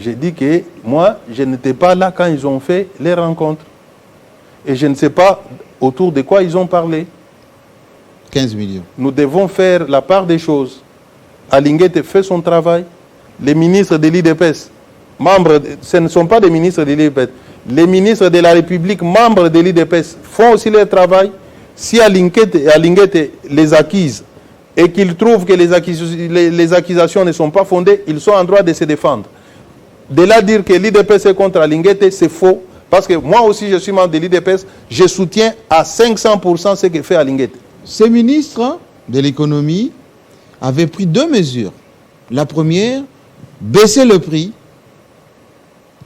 J'ai dit que moi, je n'étais pas là quand ils ont fait les rencontres. Et je ne sais pas autour de quoi ils ont parlé. 15 millions. Nous devons faire la part des choses. Alinguete fait son travail. Les ministres de l'IDPS, ce ne sont pas des ministres de l'IDPS, les ministres de la République, membres de l'IDPS, font aussi leur travail. Si Alinguete les accuse et qu'ils trouvent que les accusations ne sont pas fondées, ils sont en droit de se défendre. De là dire que l'IDPS est contre Alinguete, c'est faux. Parce que moi aussi, je suis membre de l'IDPS, je soutiens à 500% ce que fait Alinguete. Ces ministres de l'économie avaient pris 2 mesures. La première, baisser le prix,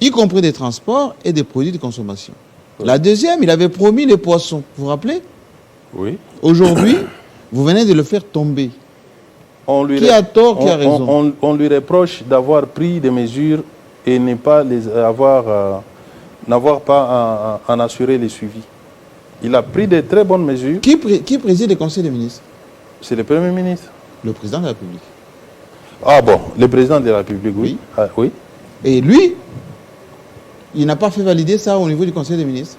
y compris des transports et des produits de consommation. Oui. La deuxième, il avait promis les poissons. Vous vous rappelez? Oui. Aujourd'hui, vous venez de le faire tomber. Qui a tort, qui a raison? On lui reproche d'avoir pris des mesures et ne pas les avoir, n'avoir pas en assurer les suivis. Il a pris de très bonnes mesures. Qui préside le Conseil des ministres? C'est le Premier ministre. Le président de la République. Ah bon, le président de la République, oui. Oui. Ah, oui. Et lui, il n'a pas fait valider ça au niveau du Conseil des ministres.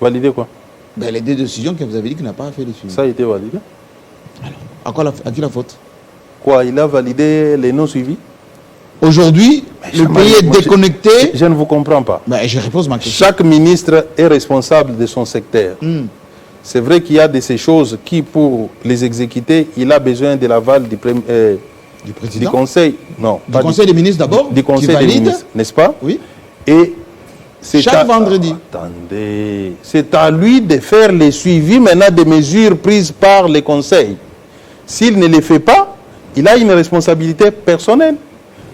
Valider quoi? Ben, les 2 décisions que vous avez dit qu'il n'a pas fait les suivis. Ça a été validé. Alors, à qui la faute? Quoi? Il a validé les non-suivis? Aujourd'hui, le pays est déconnecté. Je ne vous comprends pas. Ben, je repose ma question. Chaque ministre est responsable de son secteur. C'est vrai qu'il y a de ces choses qui, pour les exécuter, il a besoin de l'aval du président, du conseil. Non, du conseil des ministres d'abord. Du conseil des ministres, n'est-ce pas? Oui. Et chaque vendredi. Attendez, c'est à lui de faire les suivis maintenant des mesures prises par les conseils. S'il ne les fait pas, il a une responsabilité personnelle.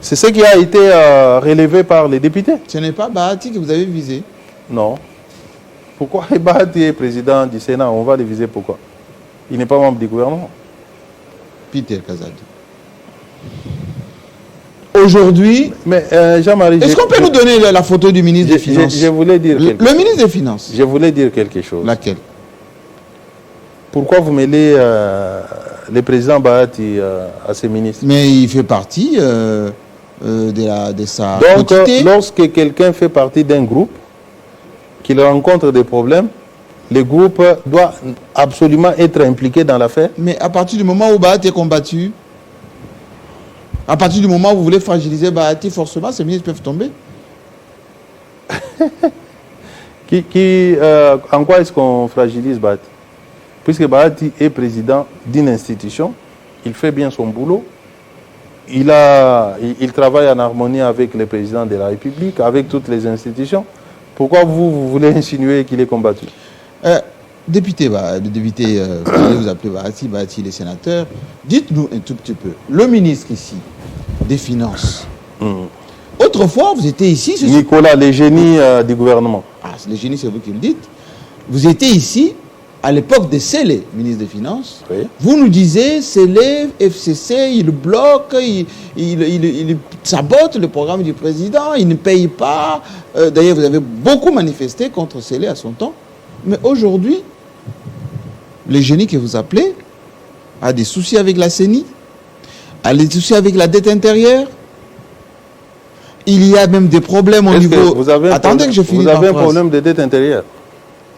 C'est ce qui a été relevé par les députés. Ce n'est pas Bahati que vous avez visé? Non. Pourquoi Bahati est président du Sénat? On va le viser pourquoi? Il n'est pas membre du gouvernement. Peter Kazadi. Aujourd'hui, mais Jean-Marie, est-ce qu'on peut nous donner la photo du ministre des Finances? Je voulais dire le ministre des Finances. Je voulais dire quelque chose. Laquelle? Pourquoi vous mêlez le président Bahati à ses ministres? Mais il fait partie de sa Donc, lorsque quelqu'un fait partie d'un groupe, qu'il rencontre des problèmes, le groupe doit absolument être impliqué dans l'affaire. Mais à partir du moment où Bahati est combattu, à partir du moment où vous voulez fragiliser Bahati, forcément, ces ministres peuvent tomber. En quoi est-ce qu'on fragilise Bahati? Puisque Bahati est président d'une institution, il fait bien son boulot, il travaille en harmonie avec le président de la République, avec toutes les institutions. Pourquoi vous voulez insinuer qu'il est combattu? Député, vous appelez Bahati, les sénateurs, dites-nous un tout petit peu, le ministre ici, des Finances, autrefois vous étiez ici... Nicolas, le génie du gouvernement. Ah, le génie, c'est vous qui le dites. Vous étiez ici, à l'époque de Sélé, ministre des Finances. Oui. Vous nous disiez, Sélé, FCC, il bloque, il sabote le programme du président, il ne paye pas. D'ailleurs, vous avez beaucoup manifesté contre Sélé à son temps. Mais aujourd'hui, le génie que vous appelez a des soucis avec la CENI, a des soucis avec la dette intérieure. Il y a même des problèmes au niveau... Attendez que je finisse. Vous avez un problème de dette intérieure?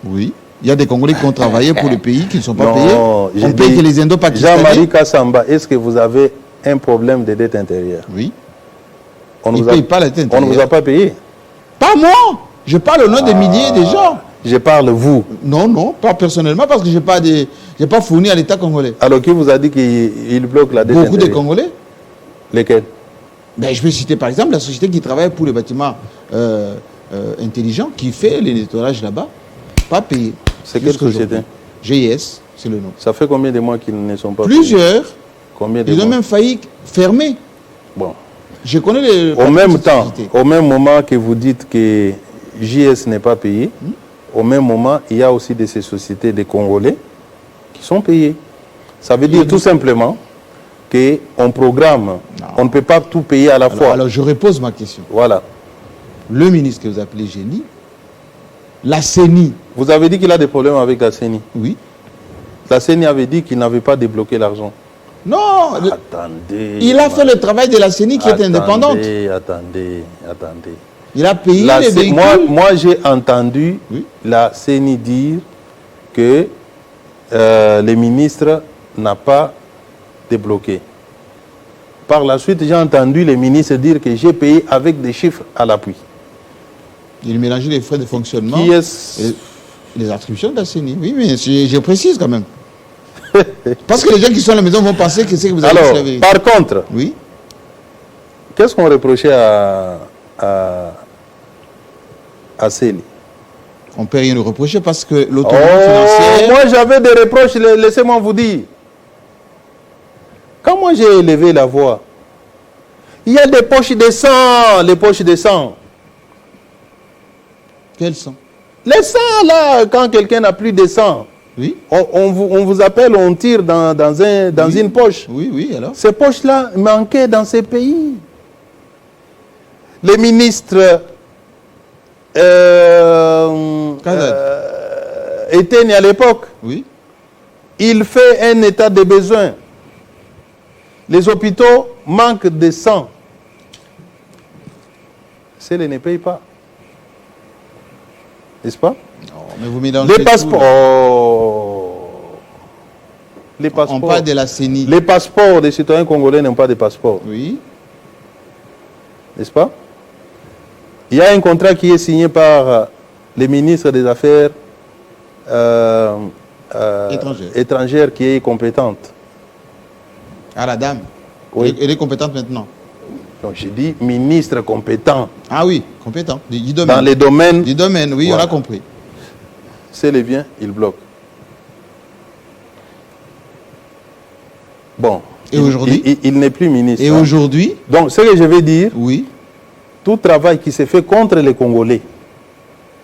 Oui. Il y a des Congolais qui ont travaillé pour le pays, qui ne sont pas payés. On paye que les Indo-Pakistanais. Jean-Marie Kassamba, est-ce que vous avez un problème de dette intérieure? Oui. On ne paye pas la dette intérieure. On ne vous a pas payé? Pas moi. Je parle au nom des milliers de gens. Je parle vous. Non, pas personnellement, parce que je n'ai pas fourni à l'État congolais. Alors qui vous a dit qu'il bloque la dette intérieure? Beaucoup de Congolais. Lesquels? Ben, je peux citer par exemple la société qui travaille pour les bâtiments intelligents, qui fait le nettoyage là-bas, pas payé. C'est quelle société? GIS, c'est le nom. Ça fait combien de mois qu'ils ne sont pas payés? Plusieurs. Combien de mois? Ils ont même failli fermer. Bon. Je connais les... Au même temps, au même moment que vous dites que JS n'est pas payé, au même moment, il y a aussi de ces sociétés, des Congolais, qui sont payés. Ça veut dire tout simplement qu'on programme, on ne peut pas tout payer à la fois. Alors je repose ma question. Voilà. Le ministre que vous appelez génie, la CENI. Vous avez dit qu'il a des problèmes avec la CENI? Oui. La CENI avait dit qu'il n'avait pas débloqué l'argent. Non. Attendez. Il a fait le travail de la CENI qui est indépendante. Attendez. Il a payé les véhicules. Moi j'ai entendu la CENI dire que le ministre n'a pas débloqué. Par la suite, j'ai entendu les ministres dire que j'ai payé avec des chiffres à l'appui. Il mélangeait les frais de fonctionnement Qui est... et les attributions de la CENI. Oui, mais je précise quand même. Parce que les gens qui sont à la maison vont penser que c'est que vous avez Alors, servi. par contre, Oui. qu'est-ce qu'on reprochait à Célie? On ne peut rien nous reprocher parce que Oh, l'autonomie financière... moi j'avais des reproches, laissez-moi vous dire. Quand moi j'ai élevé la voix, il y a des poches de sang, les poches de sang. Quels sont? Les sangs là, quand quelqu'un n'a plus de sang, Oui. on vous appelle, on tire dans Oui. une poche. Oui, oui, alors. Ces poches-là manquaient dans ces pays. Les ministres étaient nés à l'époque. Oui. Il fait un état de besoin. Les hôpitaux manquent de sang. Ceux-là ne payent pas. N'est-ce pas? Non, mais vous mélangez Les tout, passeports. là. Les passeports. On parle de la CENI. Les passeports des citoyens congolais n'ont pas de passeport. Oui. N'est-ce pas? Il y a un contrat qui est signé par les ministres des Affaires étrangères qui est compétente. Ah, la dame. Oui. Elle est compétente maintenant. Donc j'ai dit ministre compétent Ah oui, compétent. Du domaine. dans les domaines. Du domaine, oui, Voilà. on a compris. C'est les biens, il bloque. Bon. Et aujourd'hui? Il n'est plus ministre. Et hein. aujourd'hui? Donc ce que je vais dire, Oui. tout travail qui s'est fait contre les Congolais.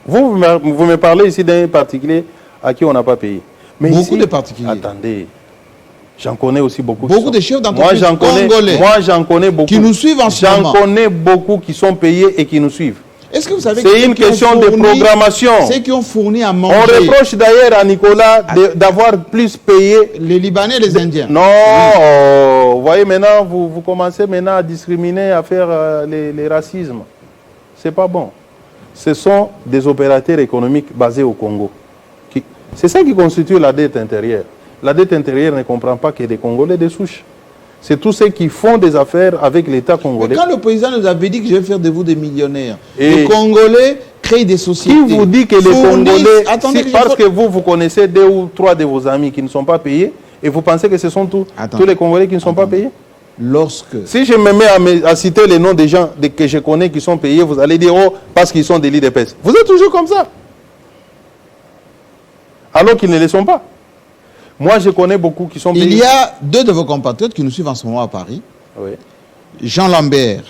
Vous me parlez ici d'un particulier à qui on n'a pas payé. Mais Beaucoup ici, de particuliers. Attendez, j'en connais aussi beaucoup. Beaucoup de chefs d'entreprise congolais. Moi, j'en connais beaucoup. qui nous suivent en ce moment. J'en connais beaucoup qui sont payés et qui nous suivent. Est-ce que vous savez C'est une question de programmation. Ceux qui ont fourni à On manger reproche d'ailleurs à Nicolas d'avoir plus payé. les Libanais et les Indiens. Non, vous voyez maintenant, vous commencez maintenant à discriminer, à faire les racismes. C'est pas bon. Ce sont des opérateurs économiques basés au Congo. C'est ça qui constitue la dette intérieure. La dette intérieure ne comprend pas que des Congolais de souche. C'est tous ceux qui font des affaires avec l'État Mais congolais. quand le président nous avait dit que je vais faire de vous des millionnaires, Et les Congolais créent des sociétés. Qui vous dit que les fournissent- Congolais, Attendez si- que je parce fasse- que vous connaissez 2 ou 3 de vos amis qui ne sont pas payés, et vous pensez que ce sont tous les Congolais qui ne sont pas payés? Lorsque... Si je me mets à citer les noms des gens que je connais qui sont payés, vous allez dire, oh, parce qu'ils sont des l'IDPS. Vous êtes toujours comme ça. Alors qu'ils ne le sont pas. Moi, je connais beaucoup qui sont payés. Il y a 2 de vos compatriotes qui nous suivent en ce moment à Paris. Oui. Jean Lambert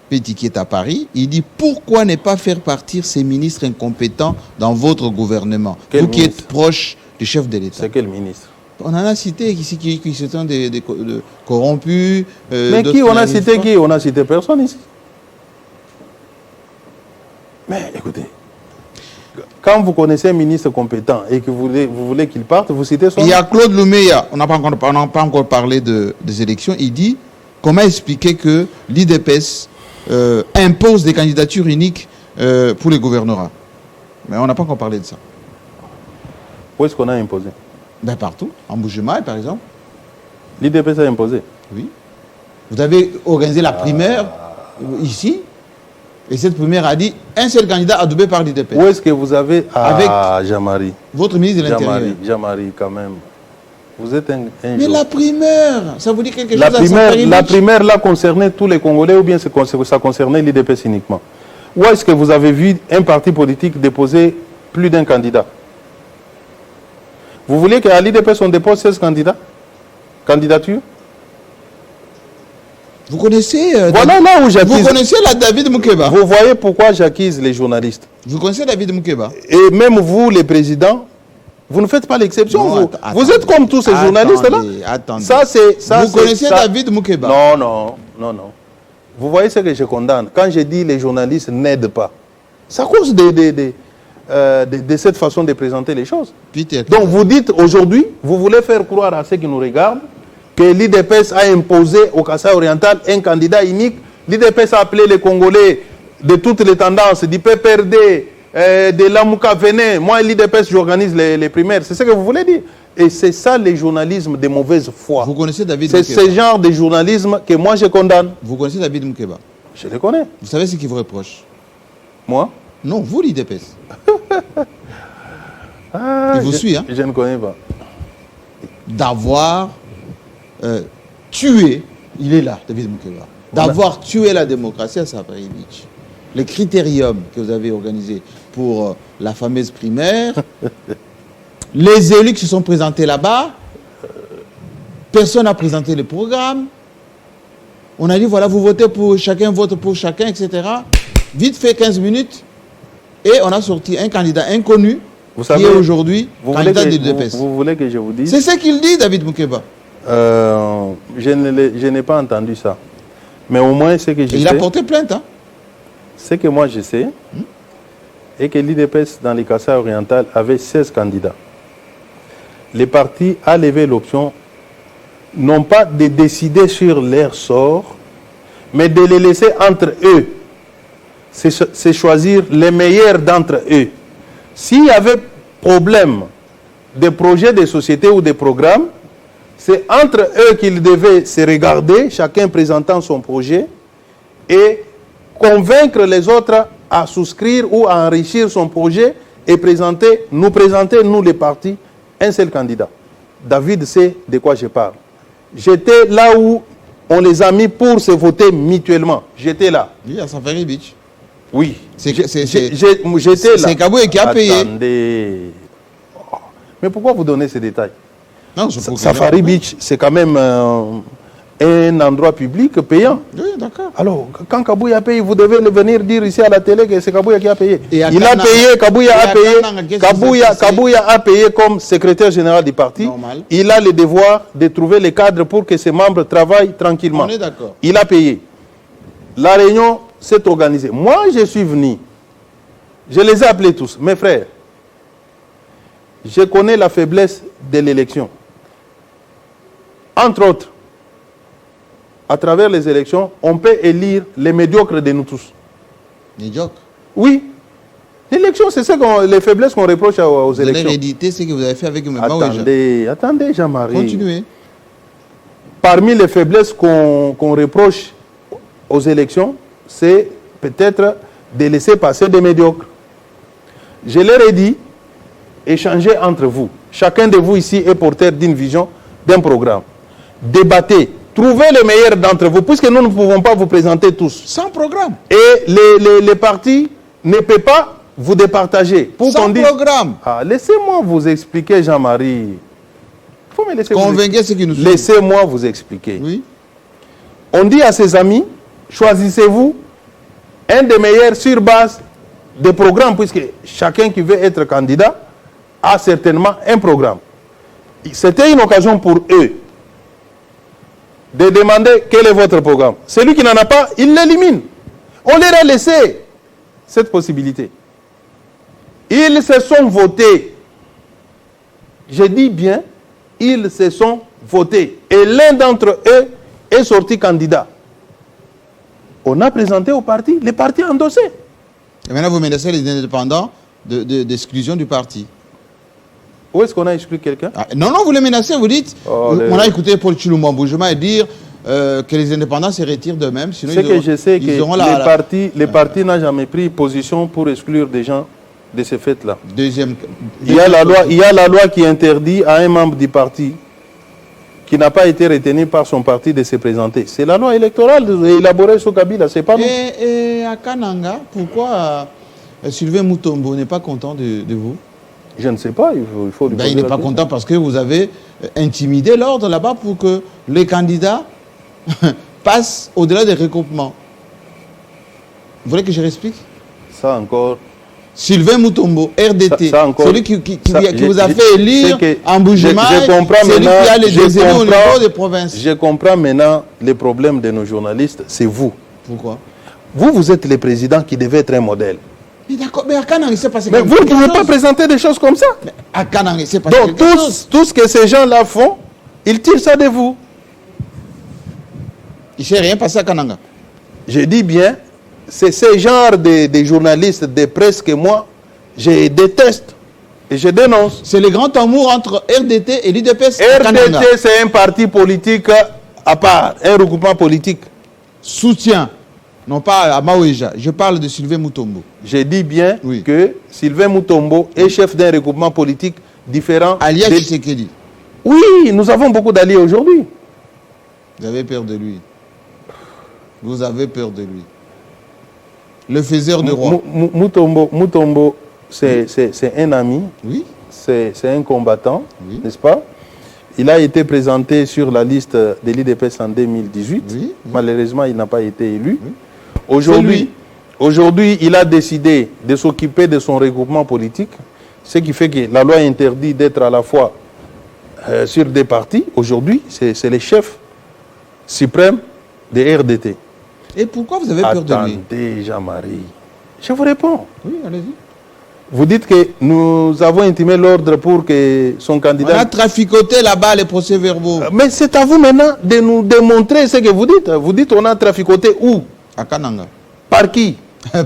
Petit qui est à Paris. Il dit pourquoi ne pas faire partir ces ministres incompétents dans votre gouvernement? Quel Vous qui ministre? êtes proche du chef de l'État. C'est quel ministre? On en a cité ici qui sont des corrompus. Mais d'autres qui on a n'arrivent cité pas. qui? On a cité personne ici. Mais écoutez, quand vous connaissez un ministre compétent et que vous voulez qu'il parte, vous citez son Il y nom. a Claude Louméa, on n'a pas encore parlé des élections. Il dit comment expliquer que l'IDPS impose des candidatures uniques pour les gouvernorats. Mais on n'a pas encore parlé de ça. Où est-ce qu'on a imposé? Ben partout, en Bouche-du-Maï par exemple. L'IDPS a imposé. Oui. Vous avez organisé la primaire ici, et cette primaire a dit un seul candidat adoubé par l'IDPS. Où est-ce que vous avez... Ah, Jean-Marie. Votre ministre de l'Intérieur. Jean-Marie, quand même. Vous êtes un Mais jour. la primaire, ça vous dit quelque chose La à Samparini? primaire, là, concernait tous les Congolais ou bien ça concernait l'IDPS uniquement? Où est-ce que vous avez vu un parti politique déposer plus d'un candidat? Vous voulez qu'à l'IDPS, on dépose 16 candidatures? Vous connaissez Voilà là où vous j'accuse. connaissez la David Moukeba. Vous voyez pourquoi j'accuse les journalistes. Vous connaissez David Moukeba. Et même vous, les présidents, vous ne faites pas l'exception. Non, Vous êtes comme tous ces journalistes-là. Attendez. Vous connaissez David Moukeba. Non. Vous voyez ce que je condamne. Quand je dis les journalistes n'aident pas, c'est à cause de cette façon de présenter les choses. Peter. Donc vous dites aujourd'hui, vous voulez faire croire à ceux qui nous regardent que l'IDPS a imposé au Kasaï oriental un candidat unique. L'IDPS a appelé les Congolais de toutes les tendances, du PPRD, de Lamouka, venez, moi, l'IDPS, j'organise les primaires. C'est ce que vous voulez dire. Et c'est ça le journalisme de mauvaise foi. Vous connaissez David C'est Moukeba? ce genre de journalisme que moi, je condamne. Vous connaissez David Moukeba? Je le connais. Vous savez ce qu'il vous reproche? Moi? Non, vous, l'IDPS. Ah, Il vous suit, hein? Je ne connais pas. D'avoir tué, il est là, David Moukeba, d'avoir tué la démocratie à Safari Beach. Le critérium que vous avez organisé pour la fameuse primaire, les élus qui se sont présentés là-bas, personne n'a présenté le programme. On a dit, voilà, vous votez pour chacun, vote pour chacun, etc. Vite fait 15 minutes, et on a sorti un candidat inconnu, Vous qui savez, est aujourd'hui candidat de l'UDPS. vous voulez que je vous dise? C'est ce qu'il dit, David Moukeba. Je n'ai pas entendu ça. Mais au moins, ce que je Il sais, a porté plainte, hein? ce que moi je sais, est que l'IDPS dans les Kassai oriental avait 16 candidats. Les partis a levé l'option, non pas de décider sur leur sort, mais de les laisser entre eux. C'est choisir les meilleurs d'entre eux. S'il y avait problème de projets de société ou de programmes, c'est entre eux qu'ils devaient se regarder, chacun présentant son projet, et convaincre les autres à souscrire ou à enrichir son projet et nous présenter, nous les partis, un seul candidat. David sait de quoi je parle. J'étais là où on les a mis pour se voter mutuellement. J'étais là. Oui, à Safari Beach. Oui. J'étais là. C'est Kaboué qui a payé. Attendez. Oh. Mais pourquoi vous donnez ces détails? Non, Safari Beach, c'est quand même un endroit public payant. Oui, d'accord. Alors, quand Kabouya a payé, vous devez venir dire ici à la télé que c'est Kabouya qui a payé. Il a payé, Kabouya a payé. Kabouya a payé comme secrétaire général du parti. Normal. Il a le devoir de trouver les cadres pour que ses membres travaillent tranquillement. On est d'accord. Il a payé. La réunion s'est organisée. Moi, je suis venu. Je les ai appelés tous, mes frères. Je connais la faiblesse de l'élection. Entre autres, à travers les élections, on peut élire les médiocres de nous tous. Médiocre. Oui. L'élection, c'est les faiblesses qu'on reproche aux Vous allez élections. rééditer ce que vous avez fait avec Mbemba. Attendez, Jean-Marie. Continuez. Parmi les faiblesses qu'on reproche aux élections, c'est peut-être de laisser passer des médiocres. Je leur ai dit, échangez entre vous. Chacun de vous ici est porteur d'une vision, d'un programme. Débattez. Trouvez les meilleurs d'entre vous, puisque nous ne pouvons pas vous présenter tous. Sans programme. Et les partis ne peuvent pas vous départager. Pour Sans programme. Laissez-moi vous expliquer, Jean-Marie. Faut me laisser Convainquez ceux qui nous suivent. Laissez-moi vous expliquer. Oui. On dit à ses amis, choisissez-vous un des meilleurs sur base des programmes, puisque chacun qui veut être candidat a certainement un programme. C'était une occasion pour eux de demander quel est votre programme. Celui qui n'en a pas, il l'élimine. On leur a laissé cette possibilité. Ils se sont votés. Je dis bien, ils se sont votés. Et l'un d'entre eux est sorti candidat. On a présenté au parti, les partis ont endossé. Et maintenant, vous menacez les indépendants d'exclusion du parti. Où est-ce qu'on a exclu quelqu'un? Non, vous les menacez, vous dites. On a écouté Paul Chilumba Mboujema dire que les indépendants se retirent d'eux-mêmes. Ce que je sais, que les partis n'ont jamais pris position pour exclure des gens de ce fait-là. Il y a la loi qui interdit à un membre du parti qui n'a pas été retenu par son parti de se présenter. C'est la loi électorale élaborée sous Kabila, c'est pas nous. Et à Kananga, pourquoi Sylvain Mutombo n'est pas content de vous? Je ne sais pas, il faut lui poser il n'est la pas question. content parce que vous avez intimidé l'ordre là-bas pour que les candidats passent au-delà des recoupements. Vous voulez que je réexplique? Ça encore. Sylvain Mutombo, RDT, celui qui vous a fait élire en Mboujema, celui qui a les deux élus au niveau des provinces. Je comprends maintenant les problèmes de nos journalistes, c'est vous. Pourquoi? Vous êtes le président qui devait être un modèle. Mais d'accord, mais à Kanang, il s'est passé quelque chose. Mais vous ne pouvez pas présenter des choses comme ça. Mais à Kanang, il s'est passé quelque chose. Donc tout ce que ces gens-là font, ils tirent ça de vous. Il ne s'est rien passé à Kananga. Je dis bien, c'est ce genre de journalistes de presse que moi, je déteste et je dénonce. C'est le grand amour entre RDT et l'UDPS à Kananga. RDT, c'est un parti politique à part, un regroupement politique. Soutien, non pas à Maouéja, je parle de Sylvain Mutombo. Je dis bien Oui. que Sylvain Mutombo est chef d'un regroupement politique différent. Alias Tshisekedi. Oui, nous avons beaucoup d'alliés aujourd'hui. Vous avez peur de lui. Vous avez peur de lui. Le faiseur de roi. Mutombo, c'est un ami, Oui, c'est un combattant, Oui. n'est-ce pas? Il a été présenté sur la liste de l'IDPS en 2018. Oui, oui. Malheureusement, il n'a pas été élu. Oui. Aujourd'hui, il a décidé de s'occuper de son regroupement politique, ce qui fait que la loi interdit d'être à la fois sur des partis. Aujourd'hui, c'est le chef suprême des RDT. Et pourquoi vous avez peur de lui? Attendez, Jean-Marie. Je vous réponds. Oui, allez-y. Vous dites que nous avons intimé l'ordre pour que son On a candidat... traficoté là-bas les procès-verbaux. Mais c'est à vous maintenant de nous démontrer ce que vous dites. Vous dites on a traficoté où? À Kananga. Par qui?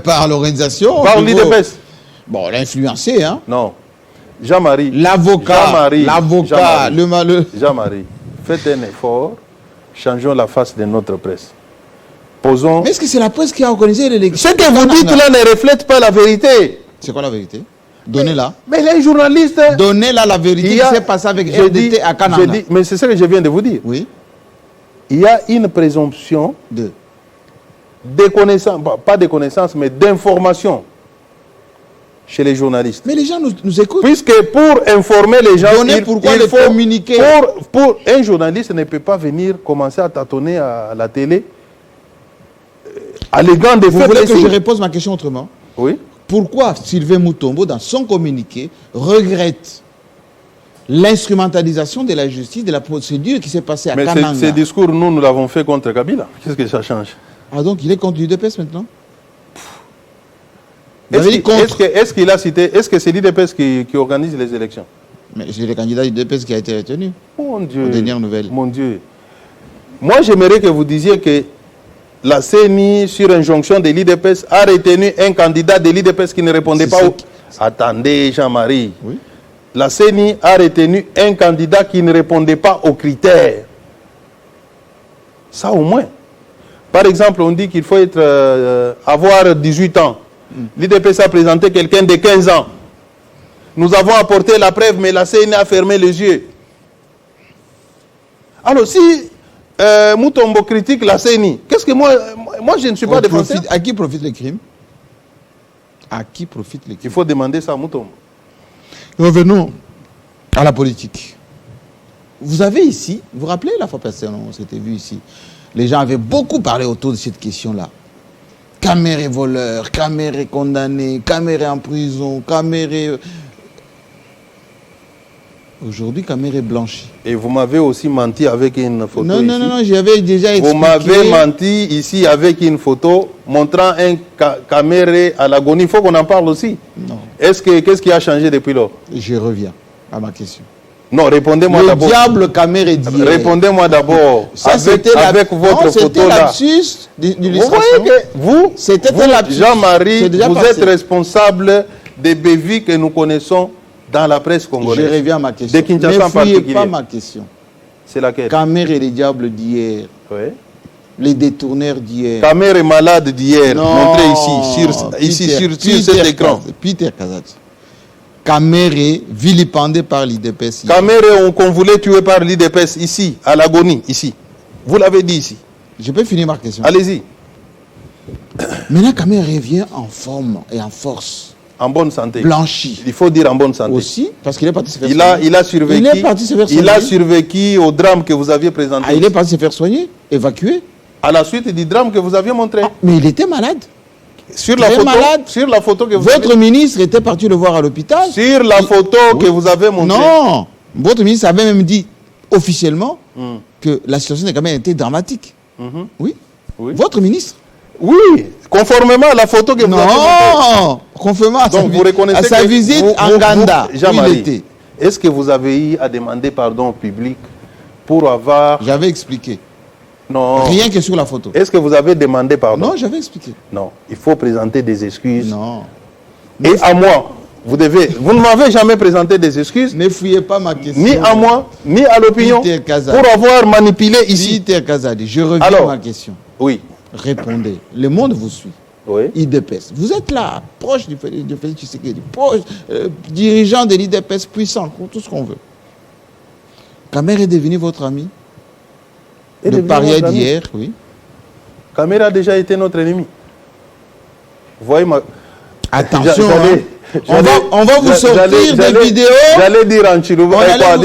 Par l'organisation. Par au niveau- l'IDPS? Bon, on l'a influencé, hein. Non. Jean-Marie. L'avocat, Jean-Marie. l'avocat, Jean-Marie. le malheur. Jean-Marie, faites un effort. Changeons la face de notre presse. Posons... Mais est-ce que c'est la presse qui a organisé l'élection? Ce que vous dites là ne reflète pas la vérité. C'est quoi la vérité? Donnez-la. Mais les journalistes... Donnez-la la vérité Il qui y a- s'est passée avec je dis- RDT à Kananga. je dis- mais c'est ce que je viens de vous dire. Oui. Il y a une présomption de connaissance, pas de connaissance, mais d'information chez les journalistes. Mais les gens nous écoutent. Puisque pour informer les gens, Donnez pourquoi les faut communiquer. Pour un journaliste ne peut pas venir commencer à tâtonner à la télé, alléguant des Vous faits voulez que précis. je repose ma question autrement? Oui. Pourquoi Sylvain Mutombo, dans son communiqué, regrette l'instrumentalisation de la justice, de la procédure qui s'est passée à Mais Kananga? ces discours, nous l'avons fait contre Kabila. Qu'est-ce que ça change? Ah, donc il est contre l'UDPS maintenant? Vous avez dit contre. Est-ce qu'il a cité, est-ce que c'est l'IDPS qui organise les élections? Mais c'est le candidat du DPS qui a été retenu. Mon Dieu. Aux dernières nouvelles. Mon Dieu. Moi, j'aimerais que vous disiez que la CENI, sur injonction de l'IDPS, a retenu un candidat de l'IDPS qui ne répondait C'est pas ce au... Attendez, Jean-Marie. Oui. La CENI a retenu un candidat qui ne répondait pas aux critères. Ça au moins. Par exemple, on dit qu'il faut avoir 18 ans. L'IDPS a présenté quelqu'un de 15 ans. Nous avons apporté la preuve, mais la CENI a fermé les yeux. Alors, si Mutombo critique la CENI, qu'est-ce que moi je ne suis pas défenseur. À qui profite le crime? À qui profite le crime? Il faut demander ça à Mutombo. Revenons à la politique. Vous avez ici, vous vous rappelez la fois passée, on s'était vu ici, les gens avaient beaucoup parlé autour de cette question-là. Caméré voleur, Caméré condamné, Caméré en prison, Caméré... Aujourd'hui, Caméré blanchi. Et vous m'avez aussi menti avec une photo Non, ici. non, j'avais déjà expliqué... Vous m'avez menti ici avec une photo montrant un Caméré à l'agonie. Il faut qu'on en parle aussi. Non, Qu'est-ce qui a changé depuis lors? je reviens à ma question. Non, répondez-moi Le d'abord. diable Caméré d'hier. Répondez-moi d'abord. Ça, Avec votre c'était photo là. lapsus Vous d'illustration. voyez que vous, C'était vous, un lapsus. Jean-Marie, C'est déjà vous passé. êtes responsable des bévies que nous connaissons dans la presse Je congolaise. reviens à ma question. De Kinshasa en Ne fouillez particulier. pas ma question. C'est laquelle? Caméré les diables d'hier, Oui. les détourneurs d'hier. Caméré malade d'hier, montré ici sur cet écran. Peter Kazati. Caméré vilipendé par l'IDPS. Caméré qu'on voulait tuer par l'IDPS ici, à l'agonie, ici. Vous l'avez dit ici. Je peux finir ma question. Allez-y. Maintenant, Caméré revient en forme et en force. En bonne santé. Blanchi. Il faut dire en bonne santé. Aussi, parce qu'il est parti se faire Il soigner. a survécu. Il est parti se faire soigner. Il a survécu au drame que vous aviez présenté. Ah, il est parti se faire soigner, évacué. À la suite du drame que vous aviez montré. Mais il était malade. Sur la Très photo, malade. sur la photo que vous Votre avez... ministre était parti le voir à l'hôpital. Sur la photo que vous avez montrée. Non, votre ministre avait même dit officiellement que la situation de Caméré était dramatique. Oui. Oui. Votre ministre. Oui, conformément à la photo que vous avez montrée. Non, conformément à Donc vous reconnaissez à sa que visite en Ganda, où il Jean-Marie, était. est-ce que vous avez eu à demander pardon au public pour avoir... J'avais expliqué. Non. Rien que sur la photo. Est-ce que vous avez demandé pardon? Non, j'avais expliqué. Non, il faut présenter des excuses. Non. Et à moi, Vous ne m'avez jamais présenté des excuses. Ne fouillez pas ma question. Ni à moi, ni à l'opinion, pour avoir manipulé ici. Peter Kazadi, je reviens à ma question. Oui. Répondez. Le monde vous suit. Oui. IDPS. Vous êtes là, proche de Félix Tshisekedi, proche, dirigeant de l'IDPS puissant, tout ce qu'on veut. Kamer est devenu votre ami? Le parier d'hier, oui. Kamer a déjà été notre ennemi. Vous voyez ma... Attention, on va vous sortir des vidéos. J'allais dire en Chiluba, à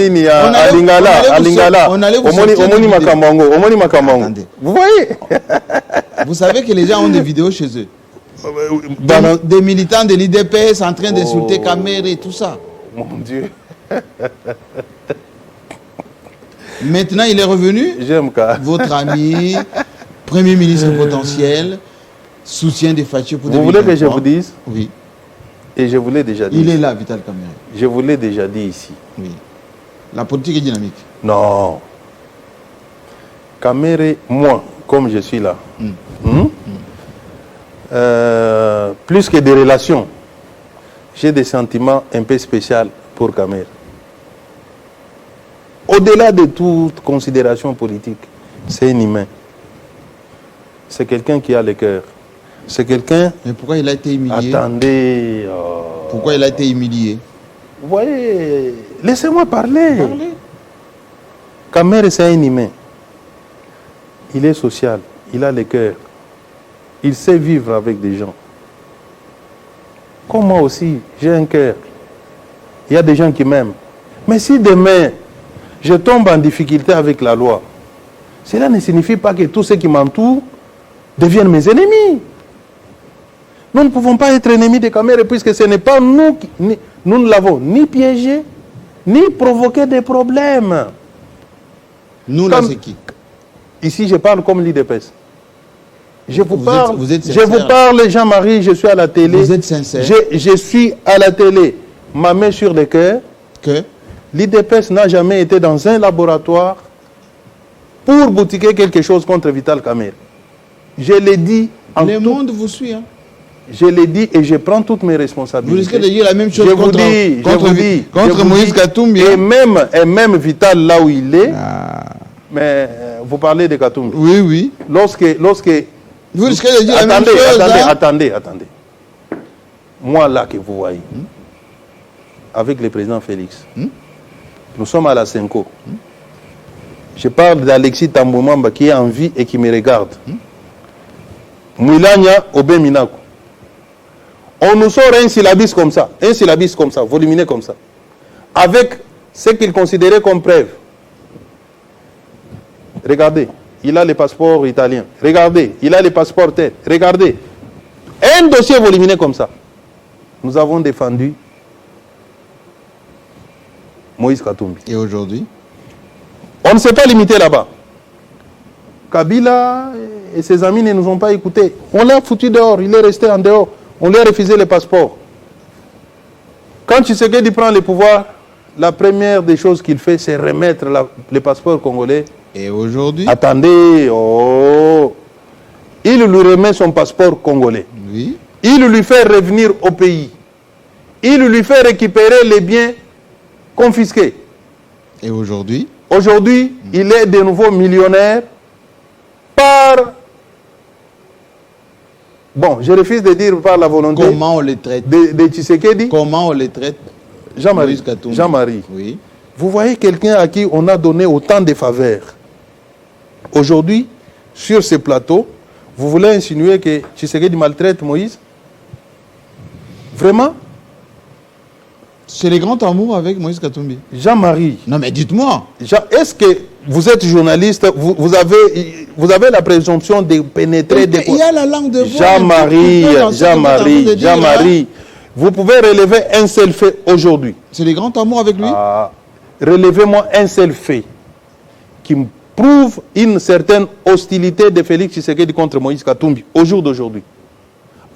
Lingala, Omoni Makambango. Vous voyez? Vous savez que les gens ont des vidéos chez eux. Des militants de l'IDPS en train d'insulter Kamer et tout ça. Mon Dieu. Maintenant, il est revenu. J'aime ça. Votre ami, Premier ministre potentiel, soutien des Fatio pour 2023. Vous voulez que je vous dise? Oui. Et je vous l'ai déjà dit. Il est là, Vital Kamerhe. Je vous l'ai déjà dit ici. Oui. La politique est dynamique. Non. Kamerhe, moi, comme je suis là, plus que des relations, j'ai des sentiments un peu spéciaux pour Kamerhe. Au-delà de toute considération politique, c'est un humain. C'est quelqu'un qui a le cœur. C'est quelqu'un... Mais pourquoi il a été humilié? Attendez... Pourquoi il a été humilié? Vous voyez, laissez-moi parler. Kamerhe, c'est un humain. Il est social, il a le cœur. Il sait vivre avec des gens. Comme moi aussi, j'ai un cœur. Il y a des gens qui m'aiment. Mais si demain, je tombe en difficulté avec la loi, cela ne signifie pas que tous ceux qui m'entourent deviennent mes ennemis. Nous ne pouvons pas être ennemis de Kamerhe puisque ce n'est pas nous qui... Nous ne l'avons ni piégé, ni provoqué des problèmes. Nous, là, c'est qui? Ici, je parle comme l'IDPS. Je vous parle, vous êtes je vous parle, Jean-Marie, je suis à la télé. Vous êtes sincère? Je suis à la télé, ma main sur le cœur. Que l'IDPS n'a jamais été dans un laboratoire pour boutiquer quelque chose contre Vital Kamerhe. Je l'ai dit en le monde vous suit, hein? Je l'ai dit et je prends toutes mes responsabilités. Vous risquez de dire la même chose contre Moïse Katumbi. Et même Vital, là où il est, mais vous parlez de Katumbi. Oui, oui. Lorsque vous risquez de dire la même chose. Attendez. Moi, là que vous voyez, avec le président Félix, nous sommes à la Senko. Je parle d'Alexis Tamboumamba qui est en vie et qui me regarde. Mouilania Obeminako. On nous sort un syllabus comme ça, voluminé comme ça, avec ce qu'il considérait comme preuve. Regardez, il a le passeport italien. Regardez, il a le passeport tête. Regardez, un dossier voluminé comme ça. Nous avons défendu Moïse Katumbi. Et aujourd'hui? On ne s'est pas limité là-bas. Kabila et ses amis ne nous ont pas écoutés. On l'a foutu dehors, il est resté en dehors. On lui a refusé le passeport. Quand Tshisekedi prend le pouvoir, la première des choses qu'il fait, c'est remettre le passeport congolais. Et aujourd'hui? Attendez, il lui remet son passeport congolais. Oui. Il lui fait revenir au pays. Il lui fait récupérer les biens confisqués. Et aujourd'hui? Aujourd'hui, il est de nouveau millionnaire par... Bon, je refuse de dire par la volonté... Comment on les traite? De Tshisekedi. Comment on les traite? Jean-Marie, oui. Vous voyez quelqu'un à qui on a donné autant de faveurs. Aujourd'hui, sur ce plateau, vous voulez insinuer que Tshisekedi maltraite Moïse? Vraiment? C'est le grand amour avec Moïse Katumbi. Jean-Marie. Non mais dites-moi. Est-ce que vous êtes journaliste, vous avez la présomption de pénétrer... Il y a la langue de voix. Jean-Marie, vous pouvez relever un seul fait aujourd'hui. C'est le grand amour avec lui? Relevez-moi un seul fait qui me prouve une certaine hostilité de Félix Tshisekedi contre Moïse Katumbi au jour d'aujourd'hui.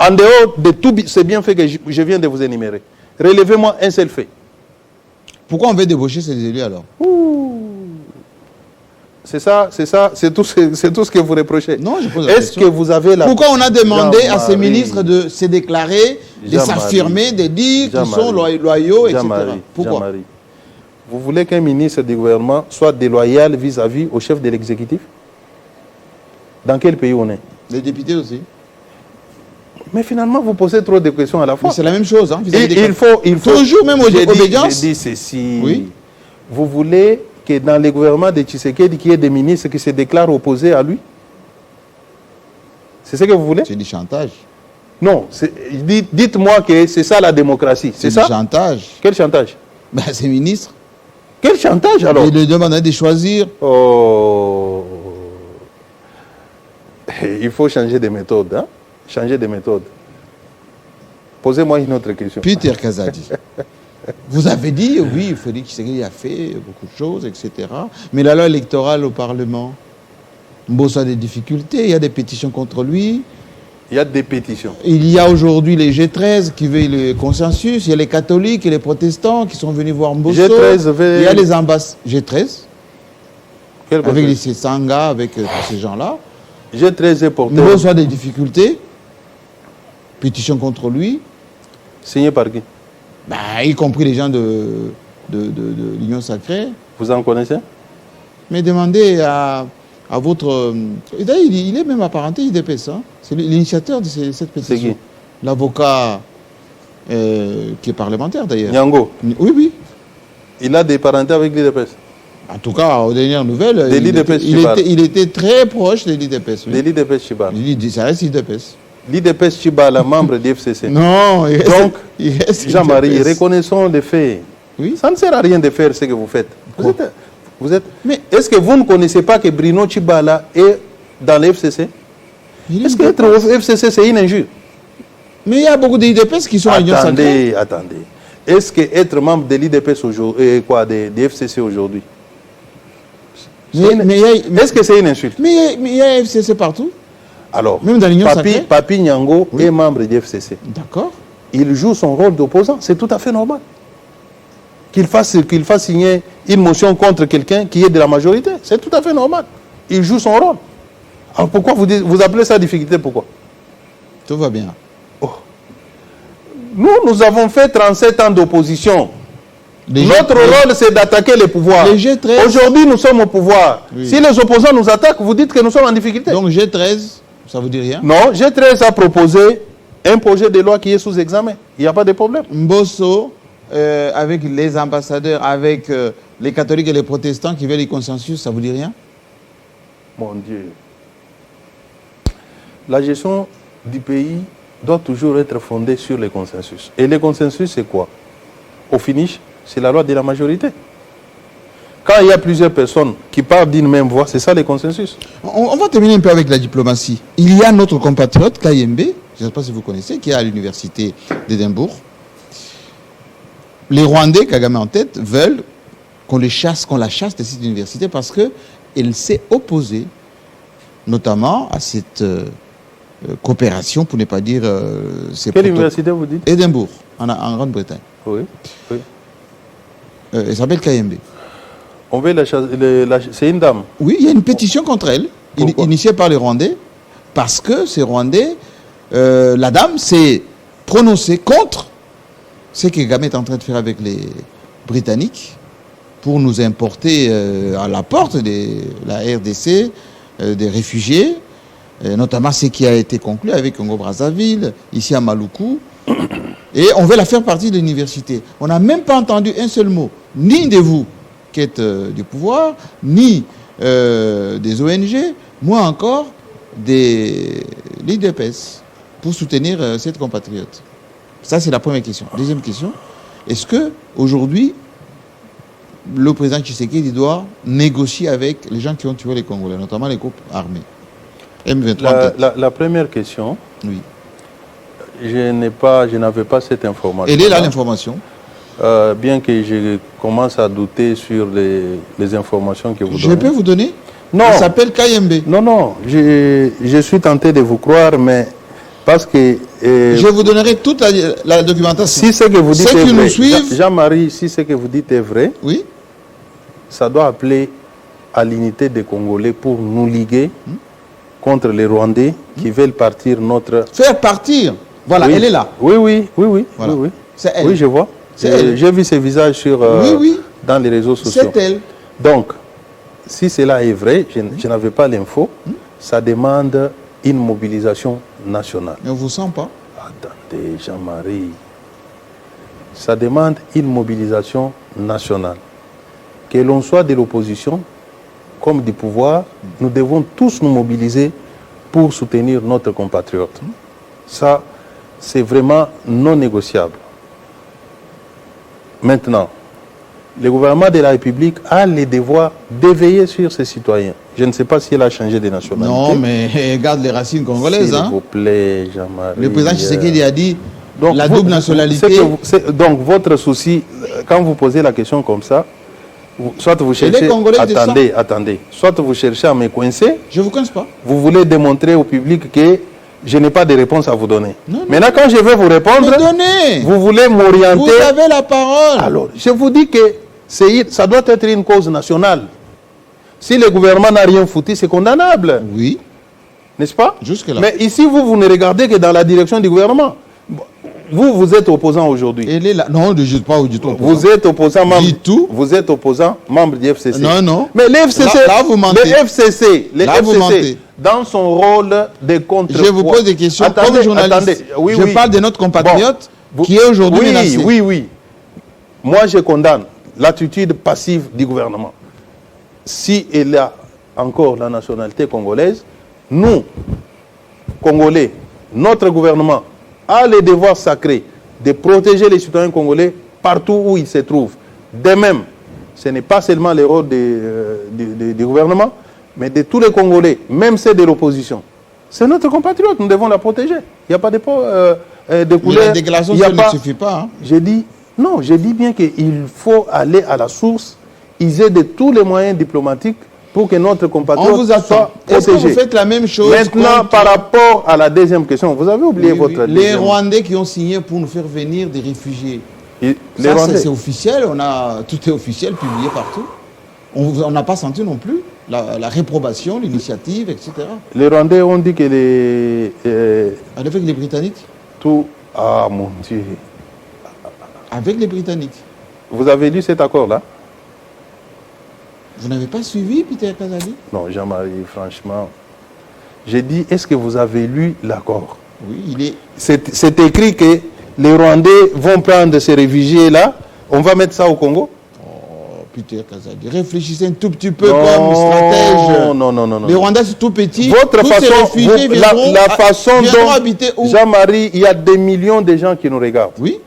En dehors de tous ces bienfaits que je viens de vous énumérer. Relevez-moi un seul fait. Pourquoi on veut débaucher ces élus alors? C'est tout ce que vous reprochez. Non, je pose la question. Est-ce que vous avez la... Pourquoi on a demandé à ces ministres de se déclarer de s'affirmer, de dire qu'ils sont loyaux, etc. Pourquoi? Jean-Marie, vous voulez qu'un ministre du gouvernement soit déloyal vis-à-vis au chef de l'exécutif? Dans quel pays on est? Les députés aussi. Mais finalement, vous posez trop de questions à la fois. C'est la même chose. Hein, il faut toujours, même aux obédiences. Je dis ceci. Oui. Vous voulez que dans les gouvernements de Tshisekedi, qu'il y ait des ministres qui se déclarent opposés à lui? C'est ce que vous voulez? C'est du chantage. Non. Dites-moi que c'est ça la démocratie. C'est ça? Du chantage. Quel chantage? Ben, c'est ministre. Quel chantage alors? Il lui demande de choisir. Oh. Il faut changer de méthode. Hein? Changer de méthode. Posez-moi une autre question. Peter Kazadi. Vous avez dit, oui, Félix Tshisekedi a fait beaucoup de choses, etc. Mais la loi électorale au Parlement, Mbosso a des difficultés, il y a des pétitions contre lui. Il y a des pétitions. Il y a aujourd'hui les G13 qui veulent le consensus, il y a les catholiques et les protestants qui sont venus voir Mbosso. Il y a les ambassadeurs. G13 avec les Sanga, avec tous ces gens-là. G13 est porté. Mbosso a des difficultés. Pétition contre lui. Signé par qui? Ben, y compris les gens de l'Union Sacrée. Vous en connaissez? Mais demandez à votre... D'ailleurs, il est même apparenté IDPS. Hein. C'est l'initiateur de cette pétition. C'est qui? L'avocat qui est parlementaire d'ailleurs. Nyango? Oui, oui. Il a des parentés avec l'IDPS? En tout cas, aux dernières nouvelles, il était très proche de l'IDPS. De l'IDPS Chiba? Ça reste l'IDPS. L'IDPS Chiba, la membre du FCC. Non, donc, Jean-Marie, reconnaissons les faits. Oui? Ça ne sert à rien de faire ce que vous faites. Vous êtes. Mais est-ce que vous ne connaissez pas que Bruno Tshibala est dans le FCC? Est-ce qu'être au FCC, c'est une injure? Mais il y a beaucoup d'IDPS qui sont à l'Union Sacrée. Attendez. Est-ce qu'être membre de l'IDPS aujourd'hui, des FCC aujourd'hui, est-ce que c'est une insulte? Mais il y a FCC partout. Alors, même dans l'Union Sacrée. Papi Nyango est membre du FCC. D'accord. Il joue son rôle d'opposant, c'est tout à fait normal. Qu'il fasse signer une motion contre quelqu'un qui est de la majorité, c'est tout à fait normal. Il joue son rôle. Alors pourquoi vous appelez ça difficulté? Pourquoi? Tout va bien. Oh. Nous avons fait 37 ans d'opposition. Notre rôle, c'est d'attaquer les pouvoirs. Aujourd'hui, nous sommes au pouvoir. Oui. Si les opposants nous attaquent, vous dites que nous sommes en difficulté. Donc G13, ça vous dit rien? Non, G13 a proposé un projet de loi qui est sous examen. Il n'y a pas de problème. Mbosso, avec les ambassadeurs, avec les catholiques et les protestants qui veulent le consensus, ça vous dit rien? Mon Dieu. La gestion du pays doit toujours être fondée sur le consensus. Et le consensus, c'est quoi? Au finish, c'est la loi de la majorité. Quand il y a plusieurs personnes qui parlent d'une même voix, c'est ça le consensus. On va terminer un peu avec la diplomatie. Il y a notre compatriote, Kayembe, je ne sais pas si vous connaissez, qui est à l'université d'Édimbourg. Les Rwandais, Kagame en tête, veulent qu'on la chasse de cette université parce qu'elle s'est opposée notamment à cette coopération, pour ne pas dire... Quelle université vous dites? Édimbourg, en Grande-Bretagne. Oui, oui. Elle s'appelle Kayembe. On veut la chasser. C'est une dame? Oui, il y a une pétition contre elle, initiée par les Rwandais, parce que ces Rwandais, la dame s'est prononcée contre ce que Kagame est en train de faire avec les Britanniques pour nous importer à la porte de la RDC des réfugiés, notamment ce qui a été conclu avec Congo-Brazzaville, ici à Maluku. Et on veut la faire partie de l'université. On n'a même pas entendu un seul mot, ni de vous qui êtes du pouvoir, ni des ONG, moins encore des l'IDPS, pour soutenir cette compatriote. Ça, c'est la première question. Deuxième question, est-ce qu'aujourd'hui, le président Tshisekedi doit négocier avec les gens qui ont tué les Congolais, notamment les groupes armés? M23. La première question, oui. Je n'avais pas cette information. Elle est là, l'information. Bien que je commence à douter sur les informations que vous donnez. Je peux vous donner? Non. Elle s'appelle Kayembe. Non, je suis tenté de vous croire, mais parce que... je vous donnerai toute la documentation. Si ce que vous dites est vrai, nous suivent... Jean-Marie, si ce que vous dites est vrai, oui, ça doit appeler à l'unité des Congolais pour nous liguer contre les Rwandais qui veulent partir notre... Faire partir Voilà, Oui. elle est là. Oui, oui, oui, oui. Voilà. Oui, oui. C'est elle. Oui, je vois. C'est elle. J'ai vu ses visages sur, Oui, oui. dans les réseaux sociaux. C'est elle. Donc, si cela est vrai, je n'avais pas l'info, ça demande une mobilisation nationale. Mais on ne vous sent pas. Attendez, Jean-Marie. Ça demande une mobilisation nationale. Que l'on soit de l'opposition comme du pouvoir, nous devons tous nous mobiliser pour soutenir notre compatriote. Ça, c'est vraiment non négociable. Maintenant, le gouvernement de la République a le devoir d'éveiller sur ses citoyens. Je ne sais pas si elle a changé de nationalité. Non, mais regarde les racines congolaises. S'il Hein. vous plaît, Jean-Marie. Le président Tshisekedi a dit Donc, la vous- double nationalité. donc, votre souci, quand vous posez la question comme ça, soit vous les cherchez... Congolais Attendez. Soit vous cherchez à me coincer, Je ne vous connais pas. vous voulez démontrer au public que je n'ai pas de réponse à vous donner. Non. Maintenant, quand je vais vous répondre, Mais donnez. vous voulez m'orienter... Vous avez la parole. Alors, je vous dis que ça doit être une cause nationale. Si le gouvernement n'a rien foutu, c'est condamnable. Oui. N'est-ce pas? Jusque-là. Mais ici, vous ne regardez que dans la direction du gouvernement. Vous êtes opposant aujourd'hui. Elle est là. Non, je ne suis pas du tout. Vous êtes opposant membre. Du tout. Vous êtes opposant membre du FCC. Non. Mais le FCC, Là, vous mentez. le FCC, Là, vous mentez. dans son rôle de contre. Je vous pose des questions comme journaliste. Je parle de notre compatriote qui est aujourd'hui menacé. Oui. Moi, je condamne l'attitude passive du gouvernement. Si elle a encore la nationalité congolaise, nous, Congolais, notre gouvernement a le devoir sacré de protéger les citoyens congolais partout où ils se trouvent. De même, ce n'est pas seulement le rôle du gouvernement, mais de tous les Congolais, même ceux de l'opposition. C'est notre compatriote, nous devons la protéger. Il n'y a pas de couleur. La déclaration ne suffit pas. Hein. J'ai dit bien qu'il faut aller à la source, user de tous les moyens diplomatiques pour que notre compatriote On vous attend. soit Est-ce que protégé. vous faites la même chose Maintenant, par rapport à la deuxième question, vous avez oublié votre Les deuxième. Rwandais qui ont signé pour nous faire venir des réfugiés. Les Ça, Rwandais. c'est officiel. Tout est officiel, publié partout. On n'a pas senti non plus la réprobation, l'initiative, etc. Les Rwandais ont dit que Avec les Britanniques. tout... Ah mon Dieu. Avec les Britanniques. Vous avez lu cet accord-là? Vous n'avez pas suivi Peter Kazali? Non, Jean-Marie, franchement. J'ai dit, est-ce que vous avez lu l'accord? Oui, il est... C'est écrit que les Rwandais vont prendre ces réfugiés-là. On va mettre ça au Congo? Oh, Peter Kazali. Réfléchissez un tout petit peu comme stratège. Non. Les Rwandais, c'est tout petit. Votre Tous ces façon, réfugiés viendront, la façon viendront habiter dont, où? Jean-Marie, il y a des millions de gens qui nous regardent. Oui.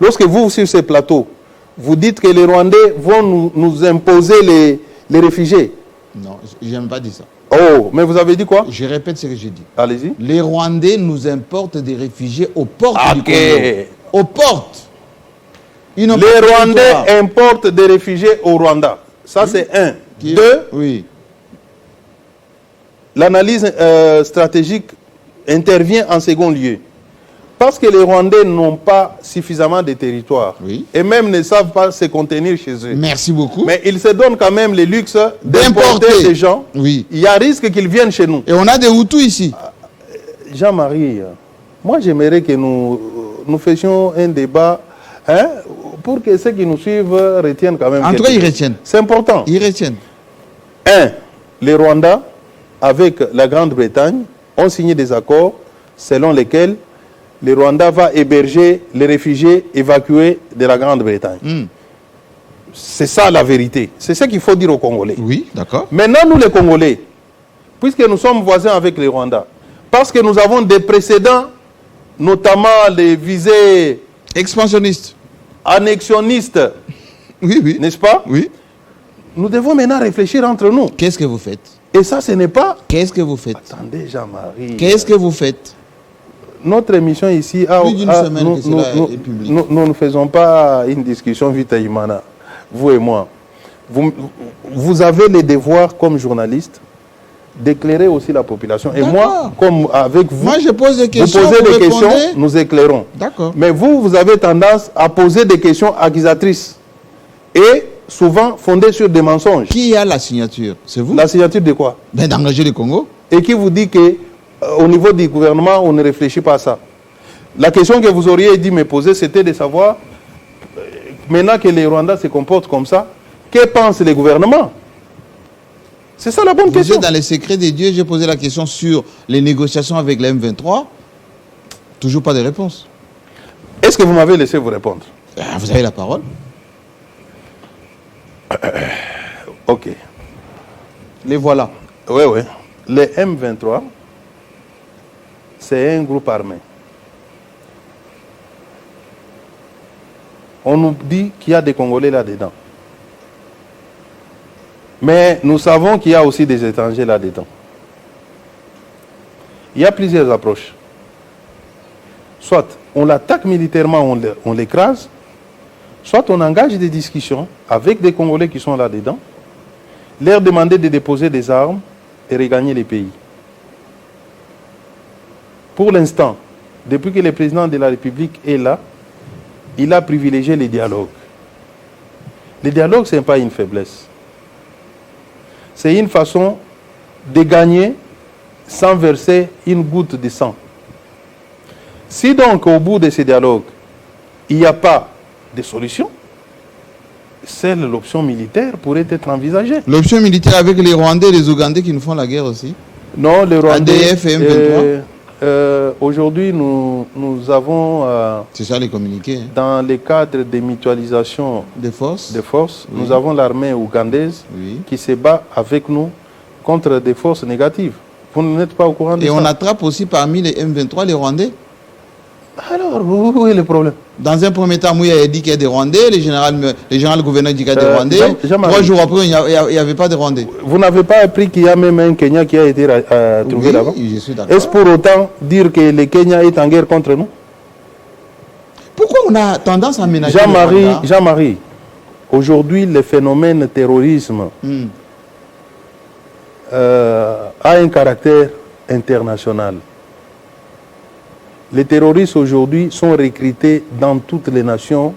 Lorsque vous, sur ces plateaux, vous dites que les Rwandais vont nous imposer les réfugiés. Non, je n'aime pas dire ça. Oh, mais vous avez dit quoi? Je répète ce que j'ai dit. Allez-y. Les Rwandais nous importent des réfugiés aux portes du Ok. Congo. Aux portes. Ils n'ont Les pas de Rwandais territoire. importent des réfugiés au Rwanda. Ça, c'est un. Qui est- Deux, Oui. l'analyse stratégique intervient en second lieu. Parce que les Rwandais n'ont pas suffisamment de territoire. Oui. Et même ne savent pas se contenir chez eux. Merci beaucoup. Mais ils se donnent quand même le luxe d'importer D'importer. ces gens. Oui. Il y a risque qu'ils viennent chez nous. Et on a des Hutus ici. Jean-Marie, moi j'aimerais que nous fassions un débat pour que ceux qui nous suivent retiennent quand même. En tout quelque cas, ils chose. retiennent. C'est important. Ils retiennent. Les Rwandais, avec la Grande-Bretagne, ont signé des accords selon lesquels le Rwanda va héberger les réfugiés évacués de la Grande-Bretagne. C'est ça la vérité. C'est ce qu'il faut dire aux Congolais. Oui, d'accord. Maintenant, nous les Congolais, puisque nous sommes voisins avec les Rwandais, parce que nous avons des précédents, notamment les visées Expansionniste. annexionnistes, Oui. n'est-ce pas? Oui. Nous devons maintenant réfléchir entre nous. Qu'est-ce que vous faites? Et ça, ce n'est pas... Qu'est-ce que vous faites? Attendez, Jean-Marie. Qu'est-ce que vous faites? Notre émission ici... Plus d'une semaine que cela est public. Nous ne faisons pas une discussion vite Imana, vous et moi. Vous avez le devoir, comme journaliste, d'éclairer aussi la population. Et moi, comme avec vous, Moi, je pose des vous questions. posez vous des questions, répondez. nous éclairons. D'accord. Mais vous avez tendance à poser des questions accusatrices et souvent fondées sur des mensonges. Qui a la signature? C'est vous? La signature de quoi? Ben, d'engager le Congo. Et qui vous dit que au niveau du gouvernement, on ne réfléchit pas à ça. La question que vous auriez dû me poser, c'était de savoir, maintenant que les Rwandais se comportent comme ça, que pensent les gouvernements? C'est ça la bonne question. Vous êtes dans les secrets des dieux, j'ai posé la question sur les négociations avec la M23. Toujours pas de réponse. Est-ce que vous m'avez laissé vous répondre? Vous avez la parole. Ok. Les voilà. Oui, oui. Les M23, c'est un groupe armé. On nous dit qu'il y a des Congolais là-dedans. Mais nous savons qu'il y a aussi des étrangers là-dedans. Il y a plusieurs approches. Soit on l'attaque militairement, on l'écrase, soit on engage des discussions avec des Congolais qui sont là-dedans, leur demander de déposer des armes et regagner les pays. Pour l'instant, depuis que le président de la République est là, il a privilégié les dialogues. Le dialogue, ce n'est pas une faiblesse. C'est une façon de gagner sans verser une goutte de sang. Si donc, au bout de ces dialogues, il n'y a pas de solution, seule l'option militaire pourrait être envisagée. L'option militaire avec les Rwandais et les Ougandais qui nous font la guerre aussi. Non, les Rwandais... ADF et M23. Aujourd'hui, nous avons... c'est ça les communiqués. Hein. Dans le cadre des mutualisations des forces, oui. Nous avons l'armée ougandaise qui se bat avec nous contre des forces négatives. Vous n'êtes pas au courant de ça? Et on attrape aussi parmi les M23 les Rwandais. Alors, où est le problème? Dans un premier temps, Mouya a dit qu'il y a des Rwandais, le général gouverneur dit qu'il y a des Rwandais. 3 jours après, il n'y avait pas de Rwandais. Vous n'avez pas appris qu'il y a même un Kenya qui a été trouvé là-bas? Oui, je suis d'accord. Est-ce pour autant dire que le Kenya est en guerre contre nous? Pourquoi on a tendance à ménager Jean-Marie, aujourd'hui, le phénomène terrorisme a un caractère international. Les terroristes aujourd'hui sont recrutés dans toutes les nations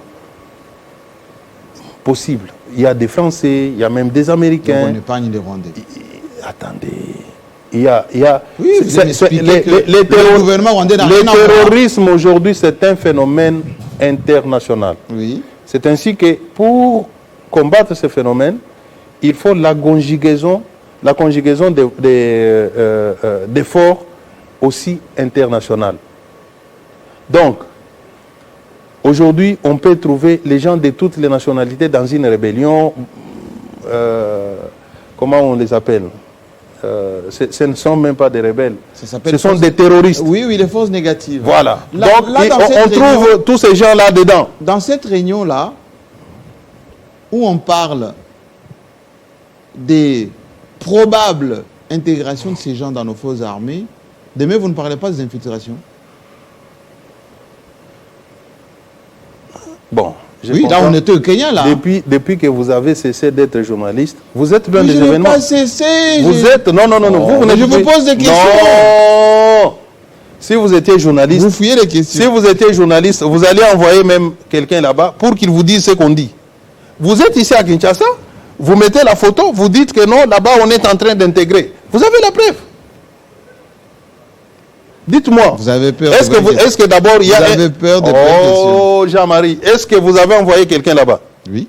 possibles. Il y a des Français, il y a même des Américains. Donc on n'épargne les Rwandais. Attendez. Oui, le gouvernement rwandais n'a rien à voir. Le terrorisme aujourd'hui, c'est un phénomène international. Oui. C'est ainsi que pour combattre ce phénomène, il faut la conjugaison d'efforts aussi internationaux. Donc, aujourd'hui, on peut trouver les gens de toutes les nationalités dans une rébellion. Comment on les appelle? Ce ne sont même pas des rebelles. Ce sont des terroristes. Oui, les forces négatives. Voilà. Donc, on trouve tous ces gens-là dedans. Dans cette réunion-là, où on parle des probables intégrations de ces gens dans nos forces armées, demain, vous ne parlez pas des infiltrations? Bon, oui, là on était au Kenya là. Depuis que vous avez cessé d'être journaliste, vous êtes dans des événements. Je n'ai pas cessé. Vous êtes non. Je vous pose des questions. Non. Si vous étiez journaliste, vous fouillez les questions. Si vous étiez journaliste, vous allez envoyer même quelqu'un là-bas pour qu'il vous dise ce qu'on dit. Vous êtes ici à Kinshasa, vous mettez la photo, vous dites que non, là-bas on est en train d'intégrer. Vous avez la preuve. Dites-moi. Vous avez peur. Est-ce que d'abord il y a... Vous avez peur de Oh, Jean-Marie, est-ce que vous avez envoyé quelqu'un là-bas? Oui.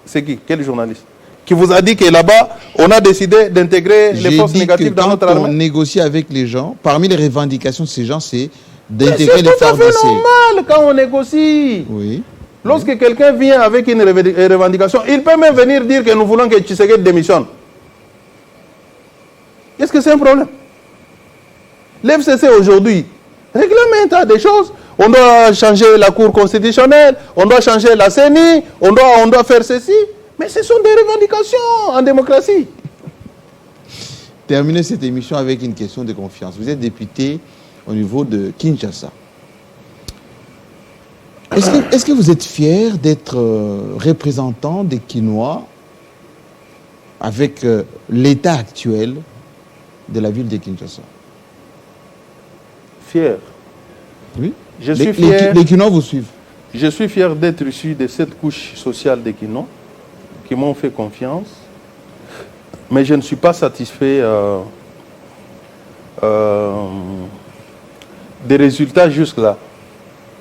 C'est qui? Quel journaliste? Qui vous a dit que là-bas, on a décidé d'intégrer les forces négatives dans notre armée? Quand on négocie avec les gens, parmi les revendications de ces gens, c'est d'intégrer les forces d'essai. C'est tout à fait normal quand on négocie. Oui. Lorsque quelqu'un vient avec une revendication, il peut même venir dire que nous voulons que Tshisekedi démissionne. Est-ce que c'est un problème? L'FCC aujourd'hui réclame un tas de choses. On doit changer la Cour constitutionnelle, on doit changer la CENI, on doit faire ceci. Mais ce sont des revendications en démocratie. Terminez cette émission avec une question de confiance. Vous êtes député au niveau de Kinshasa. Est-ce que vous êtes fier d'être représentant des Kinois avec l'état actuel de la ville de Kinshasa? Fier. Oui. Je suis fier. Les Kinois vous suivent. Je suis fier d'être issu de cette couche sociale des Kinois qui m'ont fait confiance. Mais je ne suis pas satisfait des résultats jusque-là.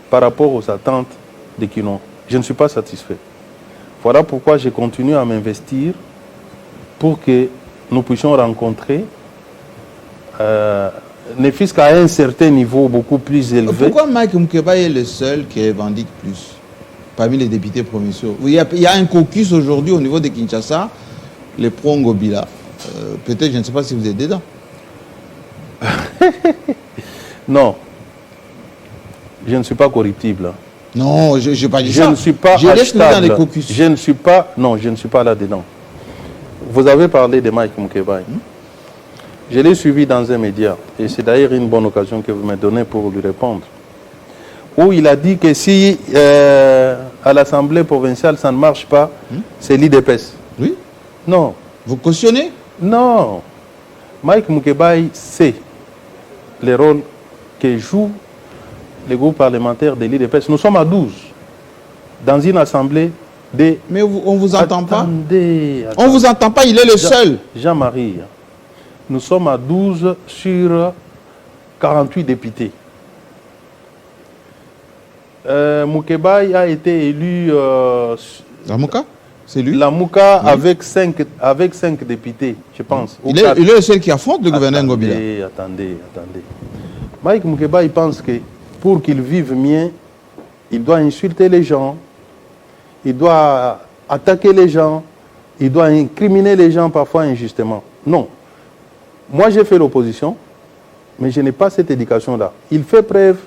par rapport aux attentes des Kinois. Je ne suis pas satisfait. Voilà pourquoi je continue à m'investir pour que nous puissions rencontrer, ne fût-ce qu'à un certain niveau beaucoup plus élevé. Pourquoi Mike Mukeba est le seul qui revendique plus parmi les députés provinciaux? Il y a un caucus aujourd'hui au niveau de Kinshasa, les pro-Ngobila. Peut-être, je ne sais pas si vous êtes dedans. Non. Je ne suis pas corruptible. Non, je n'ai pas dit ça. Je ne suis pas je laisse dans les achetable. caucus. Je ne suis pas... Non, je ne suis pas là-dedans. Vous avez parlé de Mike Mukeba. Je l'ai suivi dans un média. Et c'est d'ailleurs une bonne occasion que vous me donnez pour lui répondre. Où il a dit que si à l'Assemblée provinciale ça ne marche pas, c'est l'IDPS. Oui. Non. Vous cautionnez? Non. Mike Mukeba sait les rôles que joue les groupes parlementaires de l'IDPS. Nous sommes à 12 dans une assemblée de... Mais on ne vous entend pas? Attendez. On ne vous entend pas, il est le seul. Jean-Marie, nous sommes à 12 sur 48 députés. Mukeba a été élu... La Mouka? C'est lui? La Mouka avec 5 députés, je pense. Il est le seul qui affronte le gouverneur Ngobila. Attendez. Mike Mukeba, il pense que pour qu'il vive mieux, il doit insulter les gens, il doit attaquer les gens, il doit incriminer les gens parfois injustement. Non. Moi, j'ai fait l'opposition, mais je n'ai pas cette éducation-là. Il fait preuve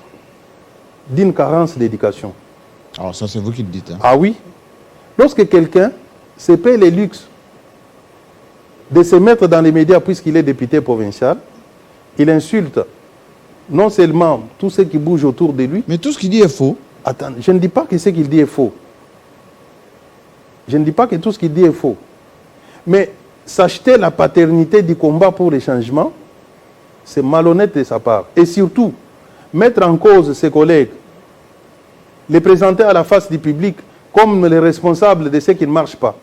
d'une carence d'éducation. Alors ça, c'est vous qui le dites. Hein. Ah oui? Lorsque quelqu'un se paie le luxe de se mettre dans les médias puisqu'il est député provincial, il insulte non seulement tous ceux qui bougent autour de lui. Mais tout ce qu'il dit est faux. Attends, je ne dis pas que ce qu'il dit est faux. Je ne dis pas que tout ce qu'il dit est faux. Mais s'acheter la paternité du combat pour les changements, c'est malhonnête de sa part. Et surtout, mettre en cause ses collègues, les présenter à la face du public comme les responsables de ce qui ne marche pas,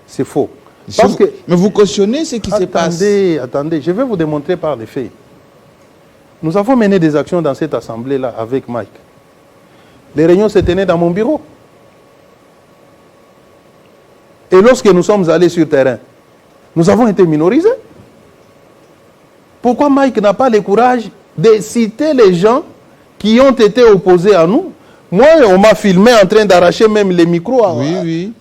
c'est faux. Parce que, mais vous cautionnez ce qui se passe. Attendez, je vais vous démontrer par les faits. Nous avons mené des actions dans cette assemblée-là avec Mike. Les réunions se tenaient dans mon bureau. Et lorsque nous sommes allés sur le terrain, nous avons été minorisés. Pourquoi Mike n'a pas le courage de citer les gens qui ont été opposés à nous? Moi, on m'a filmé en train d'arracher même les micros. Oui.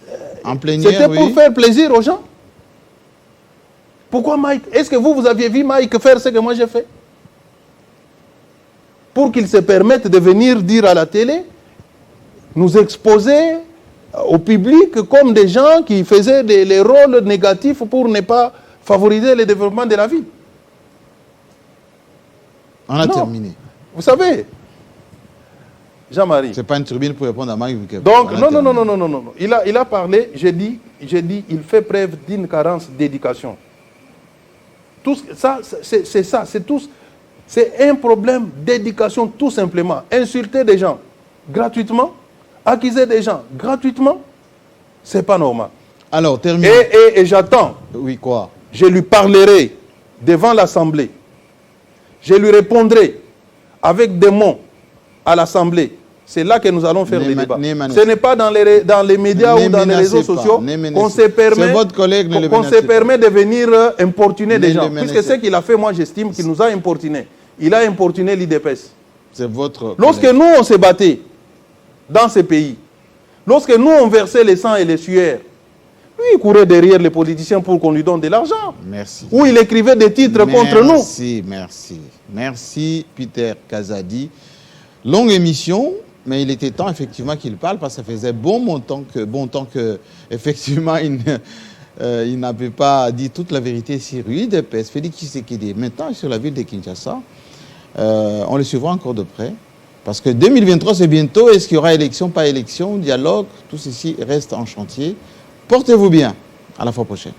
En plénière, c'était pour faire plaisir aux gens. Pourquoi Mike? Est-ce que vous aviez vu Mike faire ce que moi j'ai fait? Pour qu'il se permette de venir dire à la télé, nous exposer au public comme des gens qui faisaient les rôles négatifs pour ne pas favoriser le développement de la ville. On a terminé. Vous savez, Jean-Marie. Ce n'est pas une tribune pour répondre à Mike Mukeba. Donc, non. Il a parlé, j'ai dit, il fait preuve d'une carence d'éducation. Tout ça, c'est ça, c'est tout. C'est un problème d'éducation, tout simplement. Insulter des gens gratuitement, accuser des gens gratuitement, c'est pas normal. Alors, terminé. Et j'attends. Oui, quoi? Je lui parlerai devant l'Assemblée. Je lui répondrai avec des mots à l'Assemblée. C'est là que nous allons faire les débats. Ce n'est pas dans les médias ou dans les réseaux sociaux qu'on se permet de venir importuner des gens. Puisque ce qu'il a fait, moi j'estime qu'il nous a importunés. Il a importuné l'IDPS. C'est votre... Lorsque nous on se battait dans ces pays, lorsque nous on versait les sangs et les sueurs, lui il courait derrière les politiciens pour qu'on lui donne de l'argent. Merci. Ou il écrivait des titres contre nous. Merci Peter Kazadi. Longue émission, mais il était temps effectivement qu'il parle parce que ça faisait bon temps que effectivement il n'avait pas dit toute la vérité sur l'IDPS. Félix Tshisekedi, maintenant sur la ville de Kinshasa, on le suivra encore de près. Parce que 2023 c'est bientôt, est-ce qu'il y aura élection, pas élection, dialogue, tout ceci reste en chantier. Portez-vous bien, à la fois prochaine.